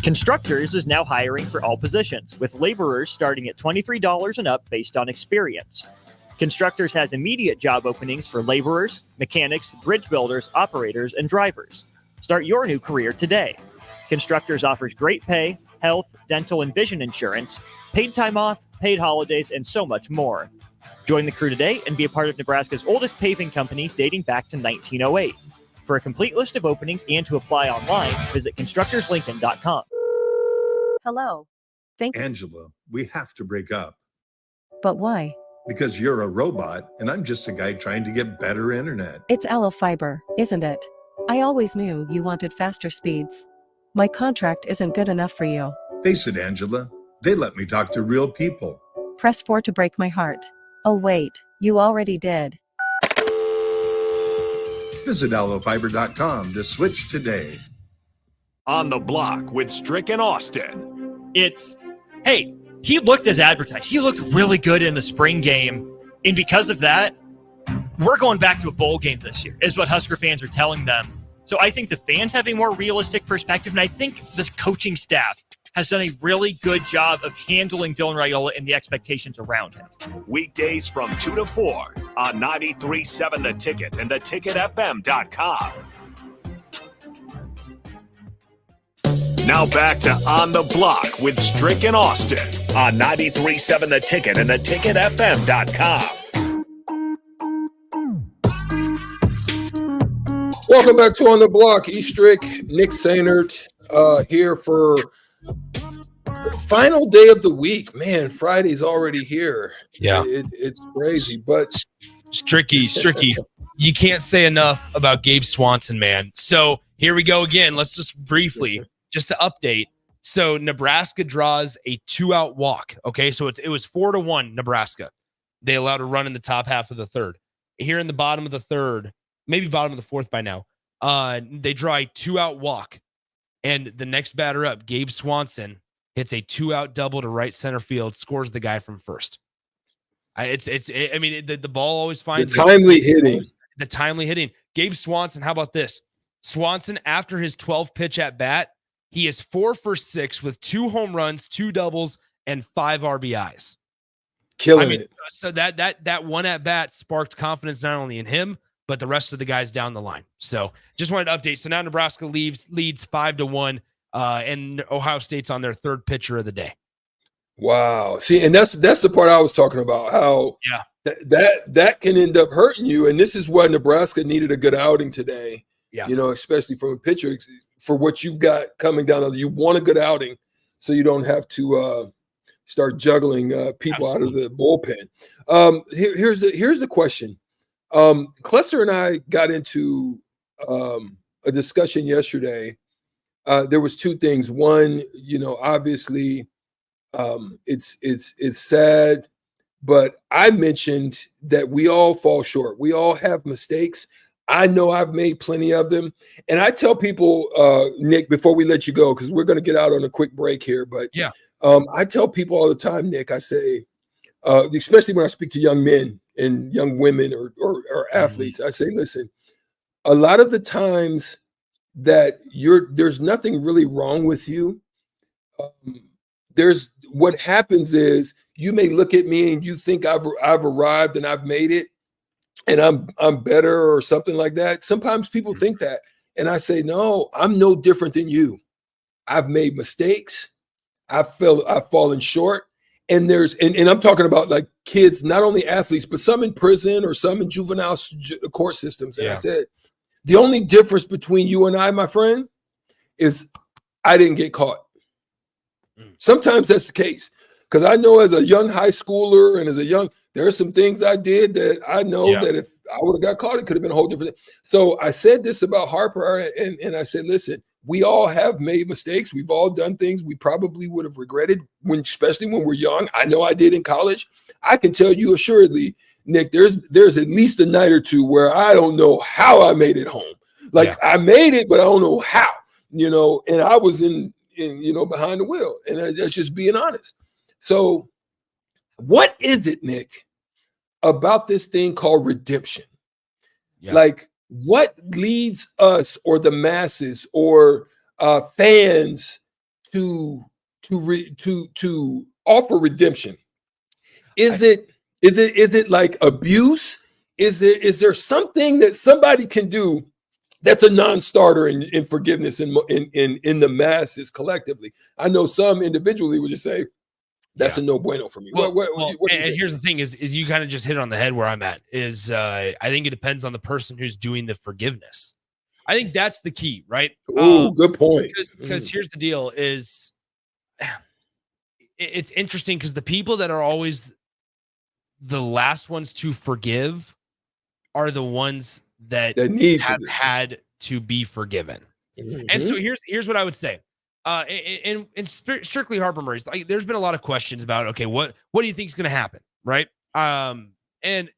Constructors is now hiring for all positions, with laborers starting at $23 and up based on experience. Constructors has immediate job openings for laborers, mechanics, bridge builders, operators, and drivers. Start your new career today. Constructors offers great pay, health, dental, and vision insurance, paid time off, paid holidays, and so much more. Join the crew today and be a part of Nebraska's oldest paving company dating back to 1908. For a complete list of openings and to apply online, visit constructorslincoln.com. Hello. Angela, we have to break up. But why? Because you're a robot and I'm just a guy trying to get better internet. It's Allo Fiber, isn't it? I always knew you wanted faster speeds. My contract isn't good enough for you. Face it, Angela. They let me talk to real people. Press 4 to break my heart. Oh wait, you already did. Visit allofiber.com to switch today. On the Block with Strick and Austin. Hey, he looked as advertised. He looked really good in the spring game. And because of that, we're going back to a bowl game this year, is what Husker fans are telling them. So I think the fans have a more realistic perspective, and I think this coaching staff has done a really good job of handling Dylan Raiola and the expectations around him. Weekdays from 2 to 4 on 93.7 The Ticket and theticketfm.com. Now back to On the Block with Strick and Austin on 93.7 The Ticket and theticketfm.com. Welcome back to On the Block. Eastrick, Nick Sainert here for the final day of the week. Man, Friday's already here. Yeah. It's crazy, but Stricky, you can't say enough about Gabe Swanson, man. So here we go again. Let's just briefly, just to update. So Nebraska draws a 2-out walk. Okay, so it was 4-1 Nebraska. They allowed a run in the top half of the third. Here in the bottom of the third, maybe bottom of the fourth by now, they draw a 2-out walk. And the next batter up, Gabe Swanson, hits a 2-out double to right center field, scores the guy from first. The ball always finds the timely hitting. The timely hitting. Gabe Swanson, how about this? Swanson, after his 12 pitch at bat, he is 4 for 6 with 2 home runs, 2 doubles, and 5 RBIs. Killing it. So that one at bat sparked confidence not only in him, but the rest of the guys down the line. So just wanted to update. So now Nebraska leads 5-1, and Ohio State's on their third pitcher of the day. Wow. See, and that's the part I was talking about, how that can end up hurting you. And this is why Nebraska needed a good outing today. Yeah. Especially from a pitcher for what you've got coming down. You want a good outing so you don't have to start juggling people out of the bullpen. Here's the question. Klesser and I got into a discussion yesterday. There was 2 things. One, obviously it's sad, but I mentioned that we all fall short. We all have mistakes. I know I've made plenty of them. And I tell people, Nick, before we let you go, because we're going to get out on a quick break here, but I tell people all the time, Nick, I say, especially when I speak to young men and young women or athletes, I say, listen, a lot of the times that there's nothing really wrong with you. There's what happens is you may look at me and you think I've arrived and I've made it and I'm better or something like that. Sometimes people think that, and I say, no, I'm no different than you. I've made mistakes. I've fallen short. And and I'm talking about like kids, not only athletes, but some in prison or some in juvenile court systems. And I said, the only difference between you and I, my friend, is I didn't get caught. Sometimes that's the case. Because I know as a young high schooler and there are some things I did that I know that if I would have got caught, it could have been a whole different thing. So I said this about Harper, and I said, listen, we all have made mistakes. We've all done things we probably would have regretted, especially when we're young. I know I did in college. I can tell you assuredly, Nick, there's at least a night or two where I don't know how I made it home. I made it, but I don't know how, and I was in behind the wheel, and that's just being honest. So what is it, Nick, about this thing called redemption? Like, what leads us or the masses or fans to offer redemption? Is it like abuse? Is there something that somebody can do that's a non-starter in forgiveness in the masses collectively? I know some individually would just say that's a no bueno for me. And here's the thing: is you kind of just hit on the head where I'm at. Is I think it depends on the person who's doing the forgiveness. I think that's the key, right? Oh, good point. Because here's the deal: is it's interesting because the people that are always the last ones to forgive are the ones that have had to be forgiven. And so here's what I would say. And strictly Harper Murray's, like, there's been a lot of questions about, okay, what do you think is going to happen, right? And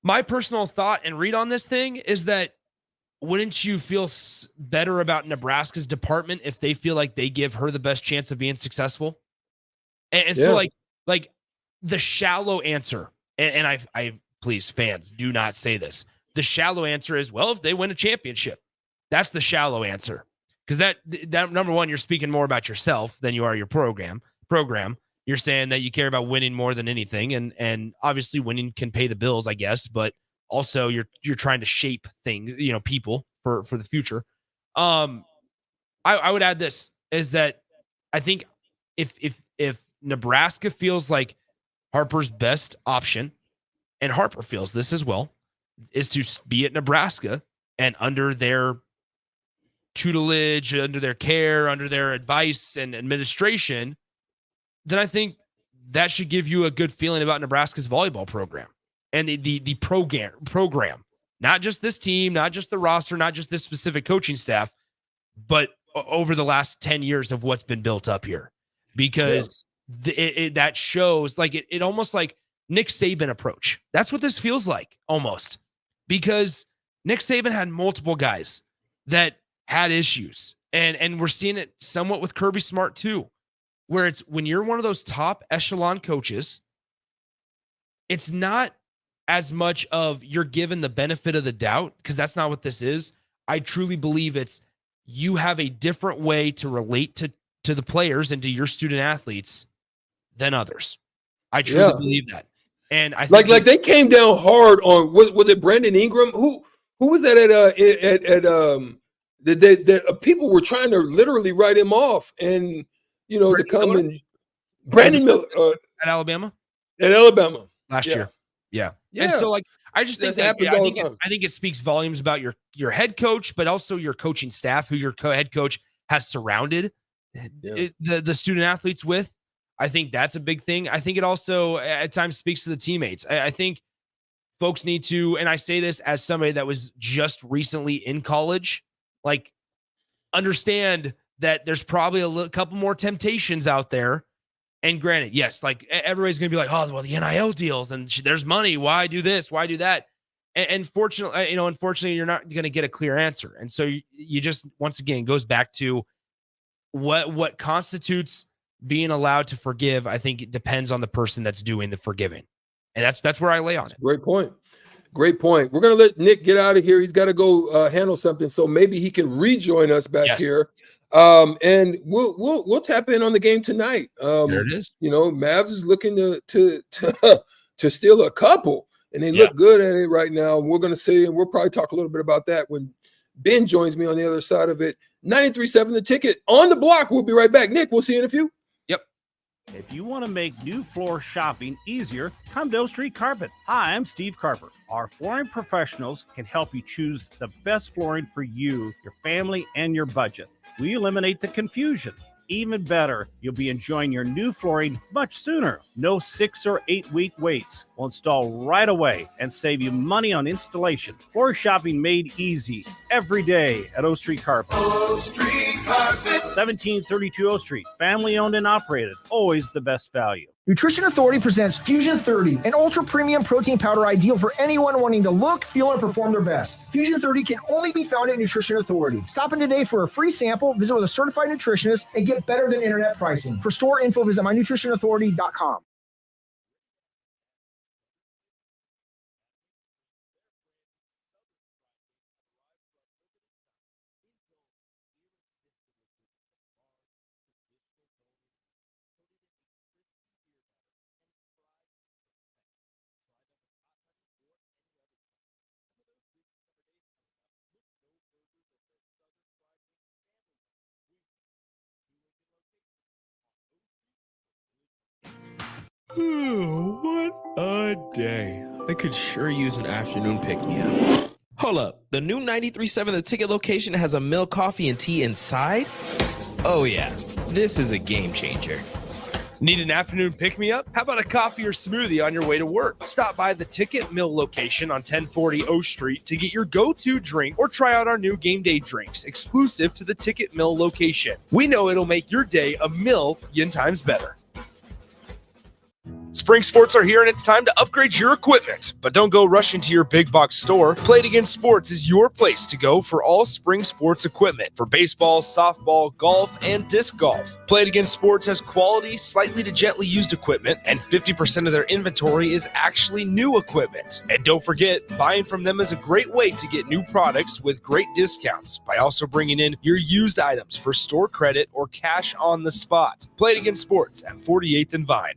my personal thought and read on this thing is that wouldn't you feel better about Nebraska's department if they feel like they give her the best chance of being successful? And so like the shallow answer, and I please, fans, do not say this. The shallow answer is, well, if they win a championship, that's the shallow answer. Because that number one, you're speaking more about yourself than you are your program. You're saying that you care about winning more than anything, and obviously winning can pay the bills, I guess. But also you're trying to shape things, people for the future. I would add this is that I think if Nebraska feels like Harper's best option, and Harper feels this as well, is to be at Nebraska and under their tutelage, under their care, under their advice and administration, then I think that should give you a good feeling about Nebraska's volleyball program and the program, not just this team, not just the roster, not just this specific coaching staff, but over the last 10 years of what's been built up here, because that shows like it almost like Nick Saban approach. That's what this feels like almost, because Nick Saban had multiple guys that had issues, and we're seeing it somewhat with Kirby Smart too, where it's when you're one of those top echelon coaches, it's not as much of you're given the benefit of the doubt, because that's not what this is. I truly believe it's you have a different way to relate to the players and to your student athletes than others. I truly believe that. And I think like they came down hard on was it Brandon Ingram? Who was that that people were trying to literally write him off, and to come Miller? and Brandon Miller at Alabama last year. Yeah. And so like I just think I think it speaks volumes about your head coach, but also your coaching staff, who your head coach has surrounded the student athletes with. I think that's a big thing. I think it also at times speaks to the teammates. I think folks need to, and I say this as somebody that was just recently in college, like understand that there's probably a couple more temptations out there. And granted, yes, like everybody's going to be like, oh, well, the NIL deals and there's money. Why do this? Why do that? And unfortunately, you're not going to get a clear answer. And so you just, once again, goes back to what constitutes being allowed to forgive. I think it depends on the person that's doing the forgiving. And that's where I lay on it. Great point. We're going to let Nick get out of here. He's got to go handle something. So maybe he can rejoin us back here. And we'll tap in on the game tonight. There it is. Mavs is looking to steal a couple, and they look good at it right now. We're going to see, and we'll probably talk a little bit about that when Ben joins me on the other side of it. 93.7 The Ticket on the block. We'll be right back. Nick, we'll see you in a few. Yep. If you want to make new floor shopping easier, come to O Street Carpet. Hi, I'm Steve Carper. Our flooring professionals can help you choose the best flooring for you, your family, and your budget. We eliminate the confusion. Even better, you'll be enjoying your new flooring much sooner. No 6 or 8 week waits. We'll install right away and save you money on installation. Floor shopping made easy every day at O Street Carpet. O Street Carpet. 1732 O Street. Family owned and operated. Always the best value. Nutrition Authority presents Fusion 30, an ultra premium protein powder ideal for anyone wanting to look, feel, and perform their best. Fusion 30 can only be found at Nutrition Authority. Stop in today for a free sample, visit with a certified nutritionist, and get better than internet pricing. For store info, visit mynutritionauthority.com. What a day. I could sure use an afternoon pick-me-up. Hold up. The new 93.7 The Ticket location has a milk, coffee, and tea inside? Oh yeah, this is a game changer. Need an afternoon pick-me-up? How about a coffee or smoothie on your way to work? Stop by the Ticket Mill location on 1040 O Street to get your go-to drink or try out our new game day drinks exclusive to the Ticket Mill location. We know it'll make your day a million times better. Spring sports are here and it's time to upgrade your equipment. But don't go rushing to your big box store. Play It Again Sports is your place to go for all spring sports equipment for baseball, softball, golf, and disc golf. Play It Again Sports has quality, slightly to gently used equipment, and 50% of their inventory is actually new equipment. And don't forget, buying from them is a great way to get new products with great discounts by also bringing in your used items for store credit or cash on the spot. Play It Again Sports at 48th and Vine.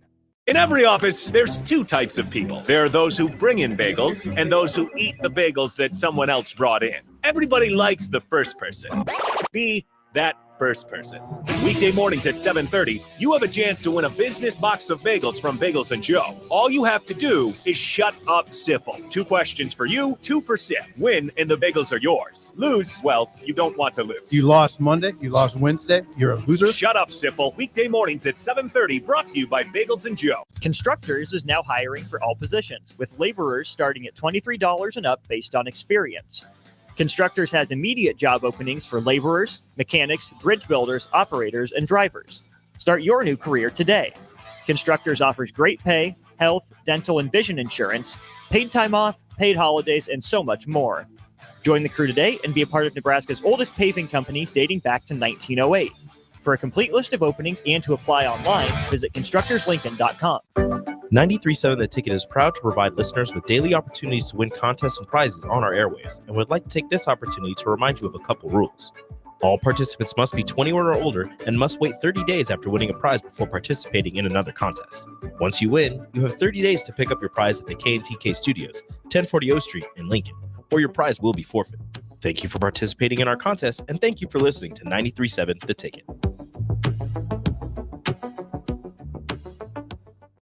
In every office, there's two types of people. There are those who bring in bagels and those who eat the bagels that someone else brought in. Everybody likes the first person. Be that first person. Weekday mornings at 7:30, you have a chance to win a business box of bagels from Bagels & Joe. All you have to do is shut up, Sipple. 2 questions for you, 2 for Sip. Win, and the bagels are yours. Lose, well, you don't want to lose. You lost Monday. You lost Wednesday. You're a loser. Shut up, Sipple. Weekday mornings at 7:30, brought to you by Bagels & Joe. Constructors is now hiring for all positions, with laborers starting at $23 and up based on experience. Constructors has immediate job openings for laborers, mechanics, bridge builders, operators, and drivers. Start your new career today. Constructors offers great pay, health, dental, and vision insurance, paid time off, paid holidays, and so much more. Join the crew today and be a part of Nebraska's oldest paving company dating back to 1908. For a complete list of openings and to apply online, visit constructorslincoln.com. 93.7 The Ticket is proud to provide listeners with daily opportunities to win contests and prizes on our airwaves, and would like to take this opportunity to remind you of a couple rules. All participants must be 21 or older and must wait 30 days after winning a prize before participating in another contest. Once you win, you have 30 days to pick up your prize at the K&TK Studios, 1040 O Street in Lincoln, or your prize will be forfeit. Thank you for participating in our contest, and thank you for listening to 93.7 The Ticket.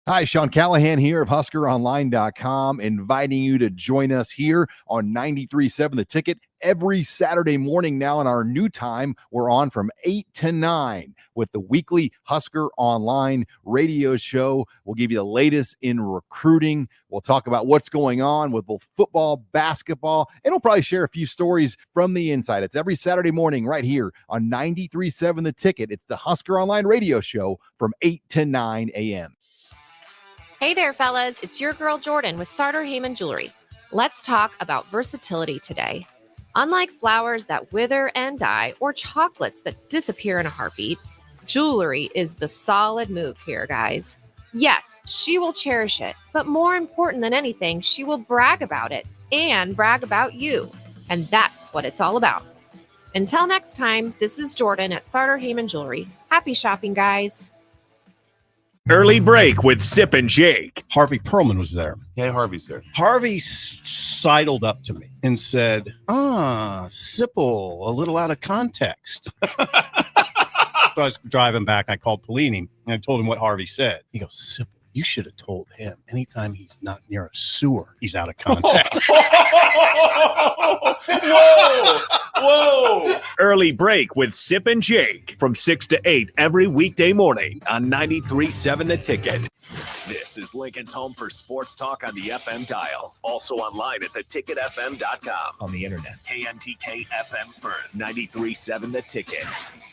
Hi, Sean Callahan here of HuskerOnline.com, inviting you to join us here on 93.7 The Ticket every Saturday morning. Now in our new time, we're on from 8 to 9 with the weekly Husker Online radio show. We'll give you the latest in recruiting. We'll talk about what's going on with both football, basketball, and we'll probably share a few stories from the inside. It's every Saturday morning right here on 93.7 The Ticket. It's the Husker Online radio show from 8 to 9 a.m. Hey there, fellas. It's your girl Jordan with Sartor Heyman Jewelry. Let's talk about versatility today. Unlike flowers that wither and die or chocolates that disappear in a heartbeat, jewelry is the solid move here, guys. Yes, she will cherish it, but more important than anything, she will brag about it and brag about you. And that's what it's all about. Until next time, this is Jordan at Sartor Heyman Jewelry. Happy shopping, guys. Early break with Sip and Jake. Harvey Perlman was there. Yeah, Harvey's there. Harvey sidled up to me and said, Sipple, a little out of context. So I was driving back. I called Pelini and I told him what Harvey said. He goes, Sipple, you should have told him anytime he's not near a sewer, he's out of context. Whoa! Early break with Sip and Jake from 6 to 8 every weekday morning on 93.7 The Ticket. This is Lincoln's home for sports talk on the FM dial. Also online at theticketfm.com. On the internet. KNTK FM Firth, 93.7 The Ticket.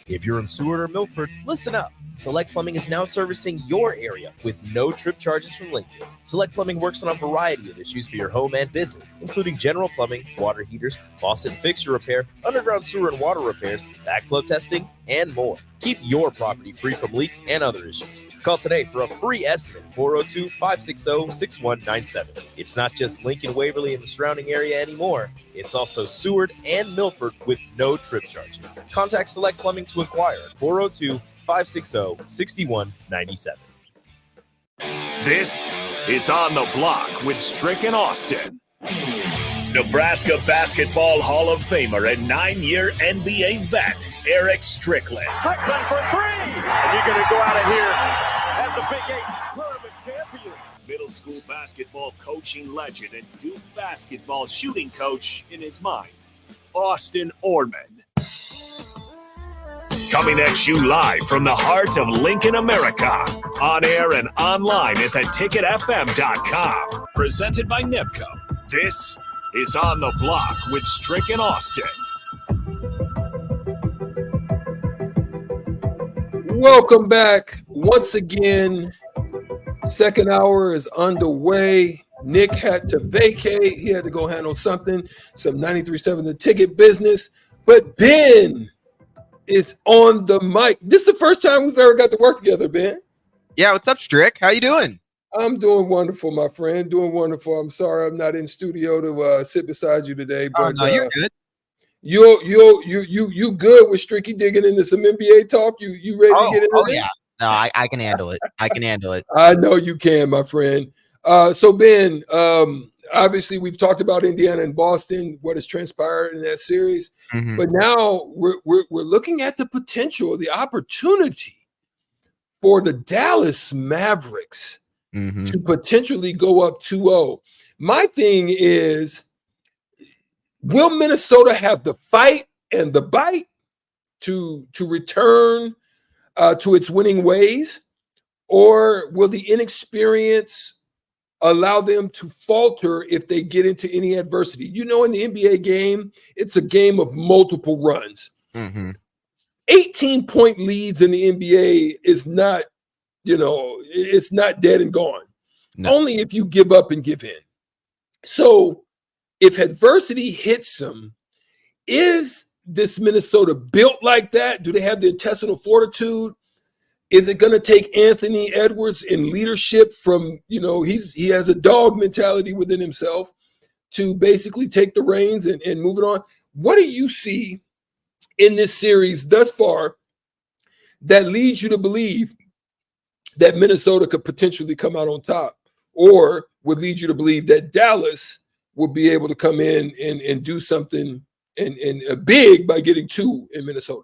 If you're in Seward or Milford, listen up. Select Plumbing is now servicing your area with no trip charges from Lincoln. Select Plumbing works on a variety of issues for your home and business, including general plumbing, water heaters, faucet and fixture repair, underground sewer and water repairs, backflow testing, and more. Keep your property free from leaks and other issues. Call today for a free estimate, 402-560-6197. It's not just Lincoln, Waverly, and the surrounding area anymore. It's also Seward and Milford with no trip charges. Contact Select Plumbing to inquire at 402-560-6197. This is On the Block with Strick and Austin. Nebraska Basketball Hall of Famer and 9-year NBA vet, Eric Strickland. Strickland for three! And you're going to go out of here as the Big 8 tournament champion. Middle school basketball coaching legend and Duke basketball shooting coach in his mind, Austin Orman. Coming at you live from the heart of Lincoln, America. On air and online at theticketfm.com. Presented by NEPCO. This is On the Block with Strick and Austin. Welcome back once again. Second hour is underway. Nick had to vacate. He had to go handle some 93.7 The Ticket business. But Ben is on the mic. This is the first time we've ever got to work together, Ben. Yeah, what's up, Strick? How you doing? I'm doing wonderful, my friend. Doing wonderful. I'm sorry I'm not in studio to sit beside you today. But no, you're good. You good with Stricky digging into some NBA talk? You ready to get into this? Yeah. No, I can handle it. I can handle it. I know you can, my friend. So Ben, obviously we've talked about Indiana and Boston, what has transpired in that series, but now we're looking at the potential, the opportunity for the Dallas Mavericks to potentially go up 2-0. My thing is, will Minnesota have the fight and the bite to return to its winning ways, or will the inexperience allow them to falter if they get into any adversity? You know, in the NBA game, it's a game of multiple runs. 18-point leads in the NBA is not, it's not dead and gone. No. Only if you give up and give in. So if adversity hits them, is this Minnesota built like that? Do they have the intestinal fortitude? Is it going to take Anthony Edwards in leadership from, he has a dog mentality within himself to basically take the reins and move it on? What do you see in this series thus far that leads you to believe that Minnesota could potentially come out on top, or would lead you to believe that Dallas will be able to come in and do something and big by getting 2 in Minnesota?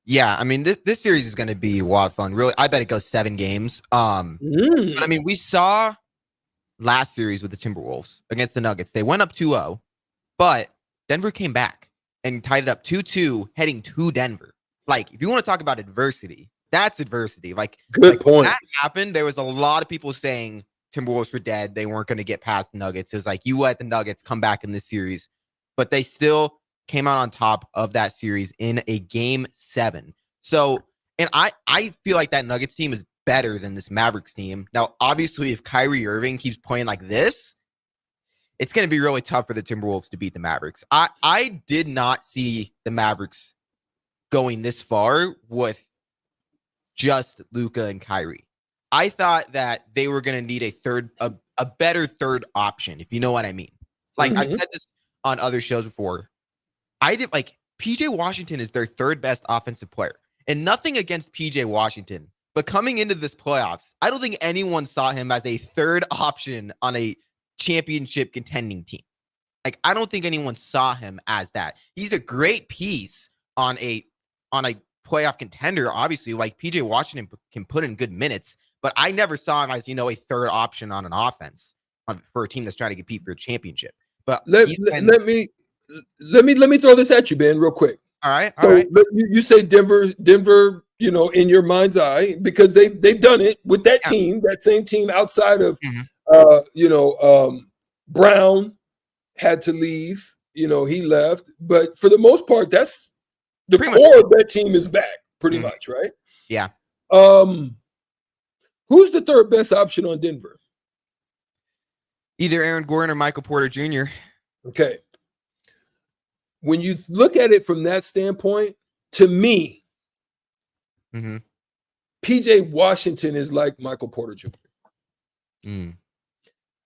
Yeah, I mean, this series is going to be a lot of fun. Really, I bet it goes 7 games. But I mean, we saw last series with the Timberwolves against the Nuggets. They went up 2-0, but Denver came back and tied it up 2-2 heading to Denver. Like, if you want to talk about adversity, that's adversity. Good point. When that happened, there was a lot of people saying Timberwolves were dead. They weren't going to get past the Nuggets. It was like, you let the Nuggets come back in this series, but they still came out on top of that series in a game 7. So, and I feel like that Nuggets team is better than this Mavericks team. Now, obviously, if Kyrie Irving keeps playing like this, it's going to be really tough for the Timberwolves to beat the Mavericks. I did not see the Mavericks going this far with just Luka and Kyrie. I thought that they were going to need a better third option, if you know what I mean. Like, I've said this on other shows before. PJ Washington is their 3rd best offensive player, and nothing against PJ Washington, but coming into this playoffs, I don't think anyone saw him as a 3rd option on a championship contending team. Like, I don't think anyone saw him as that. He's a great piece on a playoff contender. Obviously, like, PJ Washington can put in good minutes, but I never saw him as, a 3rd option on an offense for a team that's trying to compete for a championship. But let me throw this at you, Ben, real quick. All right. You say Denver, in your mind's eye, because they've done it with that team, that same team outside of, Brown had to leave. He left, but for the most part, that's the core of that team is back, pretty much, right? Yeah. Who's the 3rd best option on Denver? Either Aaron Gordon or Michael Porter Jr. Okay. When you look at it from that standpoint, to me, PJ Washington is like Michael Porter Jr.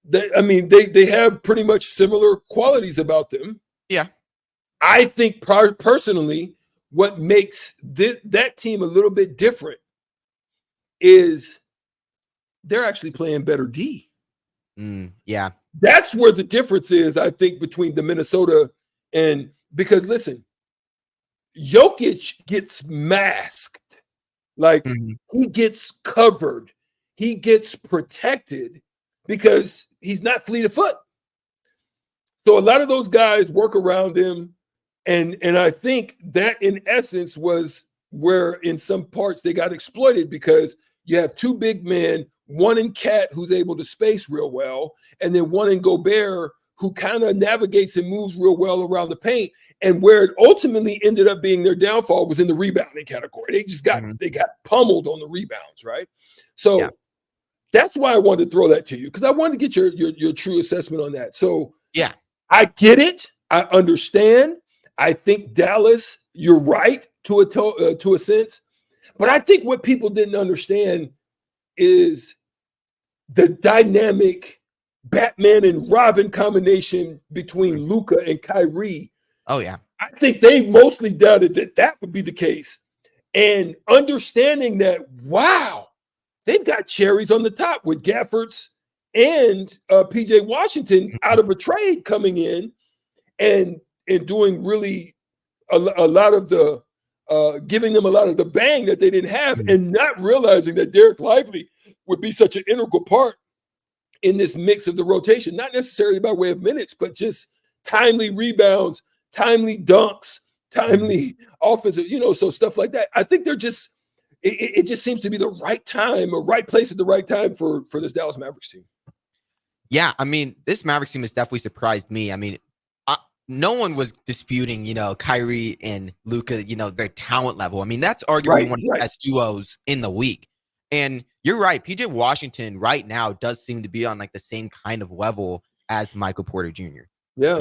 They have pretty much similar qualities about them. Yeah. I think personally, what makes that team a little bit different is they're actually playing better D. Yeah. That's where the difference is, I think, between the Minnesota and, because listen, Jokic gets masked. Like, he gets covered. He gets protected because he's not fleet of foot. So a lot of those guys work around him. And I think that in essence was where in some parts they got exploited because you have two big men, one in Cat who's able to space real well, and then one in Gobert who kind of navigates and moves real well around the paint. And where it ultimately ended up being their downfall was in the rebounding category. They just got they got pummeled on the rebounds, right? So that's why I wanted to throw that to you, because I wanted to get your true assessment on that. So yeah, I get it. I understand. I think Dallas, you're right to a sense, but I think what people didn't understand is the dynamic Batman and Robin combination between Luka and Kyrie. Oh yeah, I think they mostly doubted that would be the case, and understanding that, wow, they've got cherries on the top with Gaffords and PJ Washington out of a trade coming in and doing really a lot of the giving them a lot of the bang that they didn't have, and not realizing that Derek Lively would be such an integral part in this mix of the rotation, not necessarily by way of minutes, but just timely rebounds, timely dunks, timely offensive, so stuff like that. I think they're just, it just seems to be the right time or right place at the right time for this Dallas Mavericks team. Yeah, I mean, this Mavericks team has definitely surprised me. I mean, no one was disputing, Kyrie and Luka, their talent level. I mean, that's arguably one of the best duos in the league. And you're right, PJ Washington right now does seem to be on like the same kind of level as Michael Porter Jr. Yeah.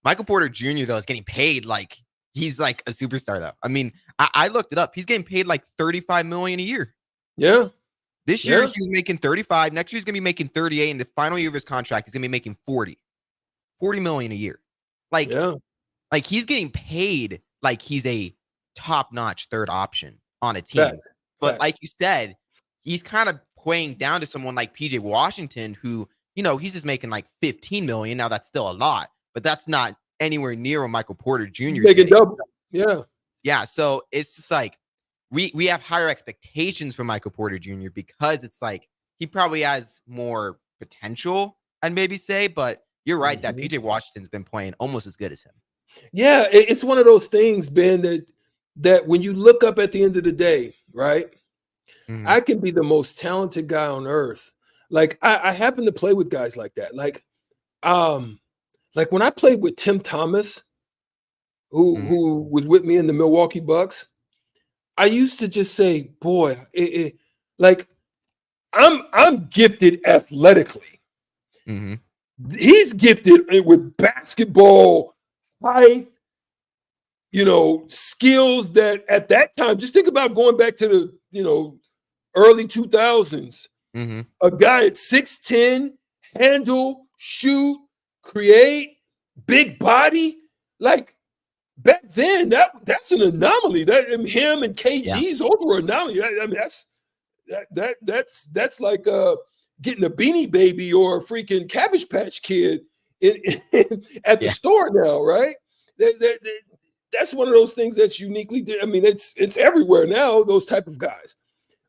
Michael Porter Jr., though, is getting paid like he's like a superstar, though. I mean, I looked it up. He's getting paid like $35 million a year. Yeah. This year he was making 35. Next year he's gonna be making 38. And the final year of his contract, he's gonna be making 40 million a year. Like he's getting paid like he's a top-notch third option on a team. But like you said, he's kind of playing down to someone like PJ Washington, who, he's just making like 15 million. Now that's still a lot, but that's not anywhere near what Michael Porter Jr. is making double. Yeah. Yeah. So it's just like we have higher expectations for Michael Porter Jr. because it's like he probably has more potential, I'd maybe say, but you're right that PJ Washington's been playing almost as good as him. Yeah, it's one of those things, Ben, that when you look up at the end of the day, right? I can be the most talented guy on earth. Like I happen to play with guys like that. Like when I played with Tim Thomas, who was with me in the Milwaukee Bucks, I used to just say, boy, like I'm gifted athletically. He's gifted with basketball height, skills that at that time, just think about going back to the, early 2000s, a guy at 6'10", handle, shoot, create, big body. Like back then, that's an anomaly. That him and KG's over an anomaly. I mean, that's like getting a Beanie Baby or a freaking Cabbage Patch Kid at the store now, right? That's one of those things that's uniquely. I mean, it's everywhere now. Those type of guys,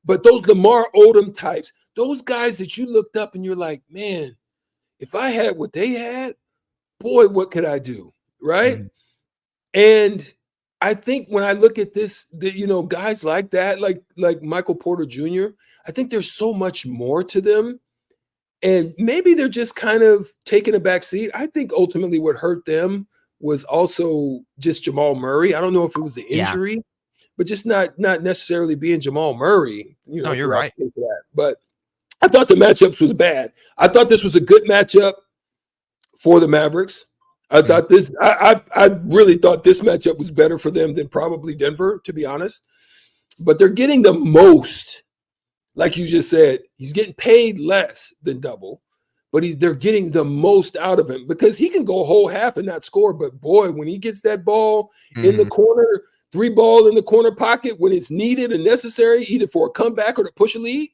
but those Lamar Odom types, those guys that you looked up and you're like, man, if I had what they had, boy, what could I do, right? And I think when I look at this, guys like that, like Michael Porter Jr., I think there's so much more to them. And maybe they're just kind of taking a back seat. I think ultimately what hurt them was also just Jamal Murray. I don't know if it was the injury, but just not necessarily being Jamal Murray. No, you're right. But I thought the matchups was bad. I thought this was a good matchup for the Mavericks. I thought this. I really thought this matchup was better for them than probably Denver, to be honest. But they're getting the most, like you just said. He's getting paid less than double, but they're getting the most out of him because he can go a whole half and not score. But boy, when he gets that ball in the corner, 3 ball in the corner pocket when it's needed and necessary, either for a comeback or to push a lead,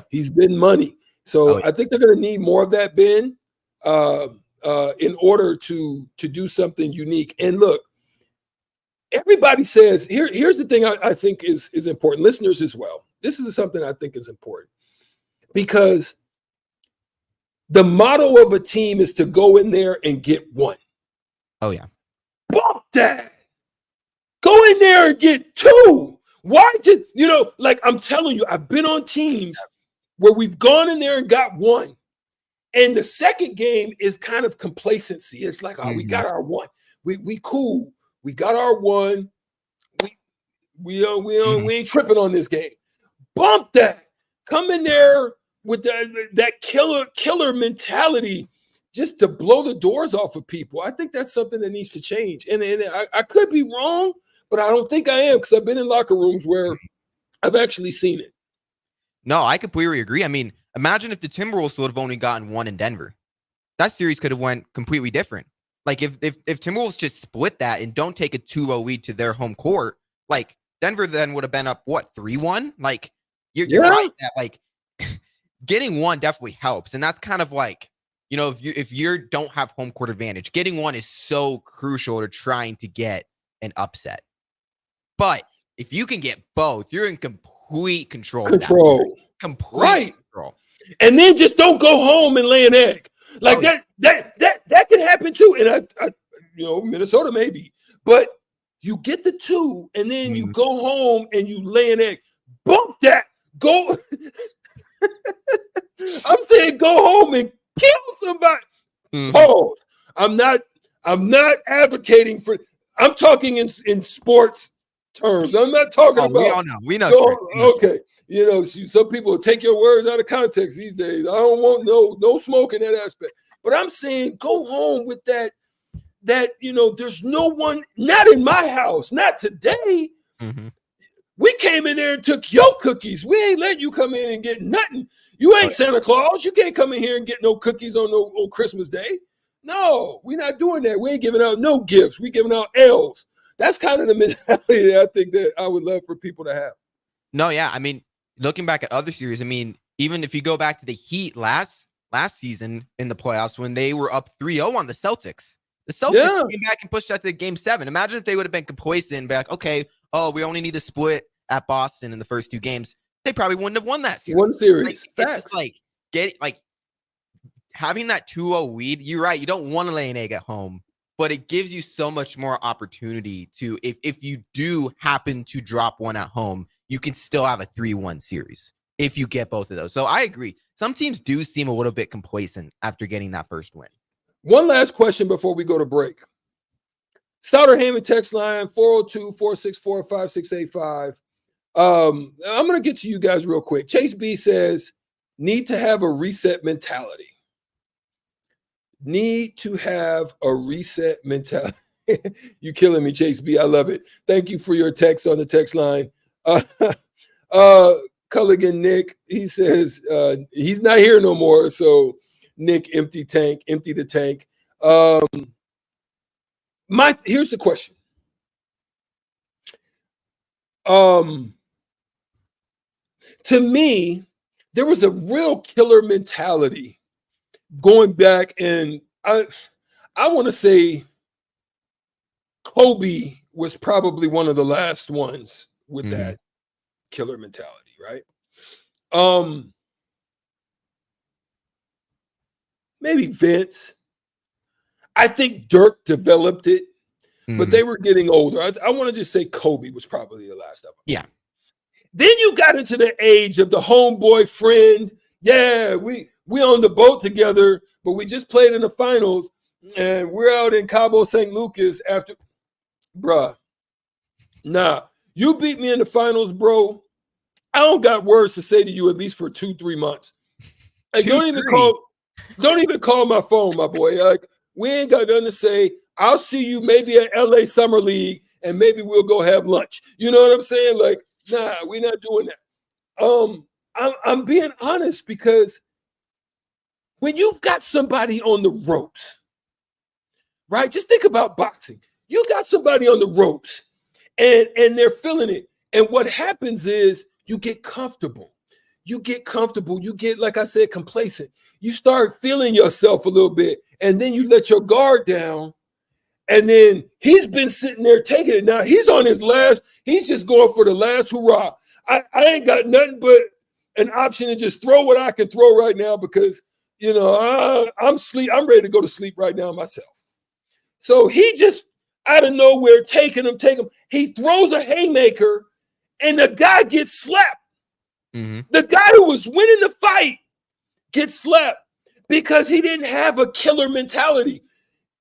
he's been money. So I think they're going to need more of that, Ben. In order to do something unique. And look, everybody says, here's the thing I think is important, listeners as well. This is something I think is important because the motto of a team is to go in there and get one. Oh, yeah. Bump that. Go in there and get 2. Why did like I'm telling you, I've been on teams where we've gone in there and got one. And the second game is kind of complacency. It's like, oh, we got our one. We cool. We got our one. We ain't tripping on this game. Bump that. Come in there with that killer mentality just to blow the doors off of people. I think that's something that needs to change. And I could be wrong, but I don't think I am, because I've been in locker rooms where I've actually seen it. No, I completely agree. I mean, imagine if the Timberwolves would have only gotten one in Denver. That series could have went completely different. Like if Timberwolves just split that and don't take a 2-0 lead to their home court, like Denver then would have been up, what, 3-1? Like you're right that like getting one definitely helps. And that's kind of like, if you don't have home court advantage, getting one is so crucial to trying to get an upset. But if you can get both, you're in complete control. Complete control. And then just don't go home and lay an egg. Like that can happen too. And I Minnesota maybe, but you get the 2 and then you go home and you lay an egg. Bump that. Go. I'm saying go home and kill somebody. Pause. I'm not advocating for. I'm talking in sports terms. I'm not talking about. We all know. We know. Okay. Some people take your words out of context these days. I don't want no smoke in that aspect. But I'm saying go home with that there's no one, not in my house, not today. We came in there and took your cookies. We ain't let you come in and get nothing. You ain't Santa Claus. You can't come in here and get no cookies on Christmas Day. No, we're not doing that. We ain't giving out no gifts. We giving out L's. That's kind of the mentality that I think that I would love for people to have. No, yeah. I mean, looking back at other series, I mean, even if you go back to the Heat last season in the playoffs when they were up 3-0 on the Celtics. The Celtics came back and pushed that to Game 7. Imagine if they would have been complacent and be like, okay, we only need to split at Boston in the first 2 games. They probably wouldn't have won that series. One series. It's just like having that 2-0 lead. You're right. You don't want to lay an egg at home, but it gives you so much more opportunity to, if you do happen to drop one at home, you can still have a 3-1 series if you get both of those. So I agree. Some teams do seem a little bit complacent after getting that first win. One last question before we go to break. Souter Heyman text line 402-464-5685. I'm going to get to you guys real quick. Chase B says, need to have a reset mentality. Need to have a reset mentality. You killing me, Chase B. I love it. Thank you for your text on the text line. Culligan Nick, he says he's not here no more. So Nick, empty the tank. Here's the question. To me, there was a real killer mentality going back, and I want to say Kobe was probably one of the last ones with that killer mentality, right? Maybe Vince. I think Dirk developed it, but they were getting older. I want to just say Kobe was probably the last of them. Yeah. Then you got into the age of the homeboy friend. Yeah, we on the boat together, but we just played in the finals, and we're out in Cabo St. Lucas after. Bruh, nah, you beat me in the finals, bro. I don't got words to say to you at least for 2-3 months. Like, don't even call my phone, my boy. Like, we ain't got nothing to say. I'll see you maybe at LA Summer League, and maybe we'll go have lunch. You know what I'm saying? Like, nah, we're not doing that. I'm being honest, because when you've got somebody on the ropes, right? Just think about boxing. You got somebody on the ropes, and they're feeling it. And what happens is you get comfortable. You get, like I said, complacent. You start feeling yourself a little bit, and then you let your guard down. And then he's been sitting there taking it. Now he's on his last, he's just going for the last hurrah. I ain't got nothing but an option to just throw what I can throw right now, because, I'm ready to go to sleep right now myself. So he just out of nowhere taking him. He throws a haymaker, and the guy gets slapped. Mm-hmm. The guy who was winning the fight gets slapped because he didn't have a killer mentality.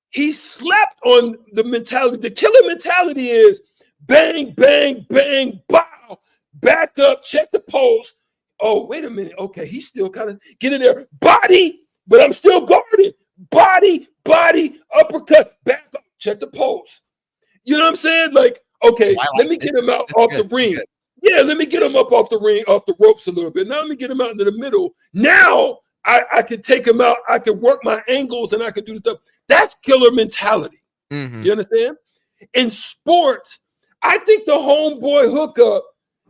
He slept on the mentality. The killer mentality is bang, bang, bang, bow, back up, check the pulse. Oh, wait a minute. Okay, he's still kind of getting there. Body, but I'm still guarding. Body, uppercut, back up, check the pulse. You know what I'm saying? Like, okay, let me get him out off the ring. Yeah, let me get him up off the ring, off the ropes a little bit. Now let me get him out into the middle. Now I can take him out. I can work my angles and I can do the stuff. That's killer mentality. Mm-hmm. You understand? In sports, I think the homeboy hookup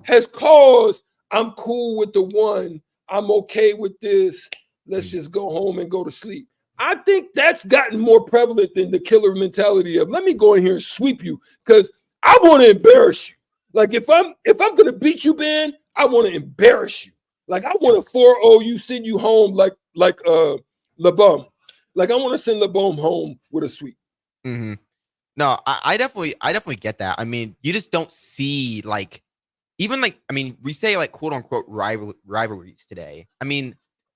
has caused, I'm cool with the one. I'm okay with this. Let's just go home and go to sleep. I think that's gotten more prevalent than the killer mentality of let me go in here and sweep you because I want to embarrass you. Like if I'm gonna beat you, Ben, I want to embarrass you. Like I want to 4-0 you, send you home like LeBum. Like I want to send LeBum home with a sweep. Mm-hmm. No, I definitely get that. I mean, you just don't see like even like I mean, we say like quote unquote rivalries today. I mean,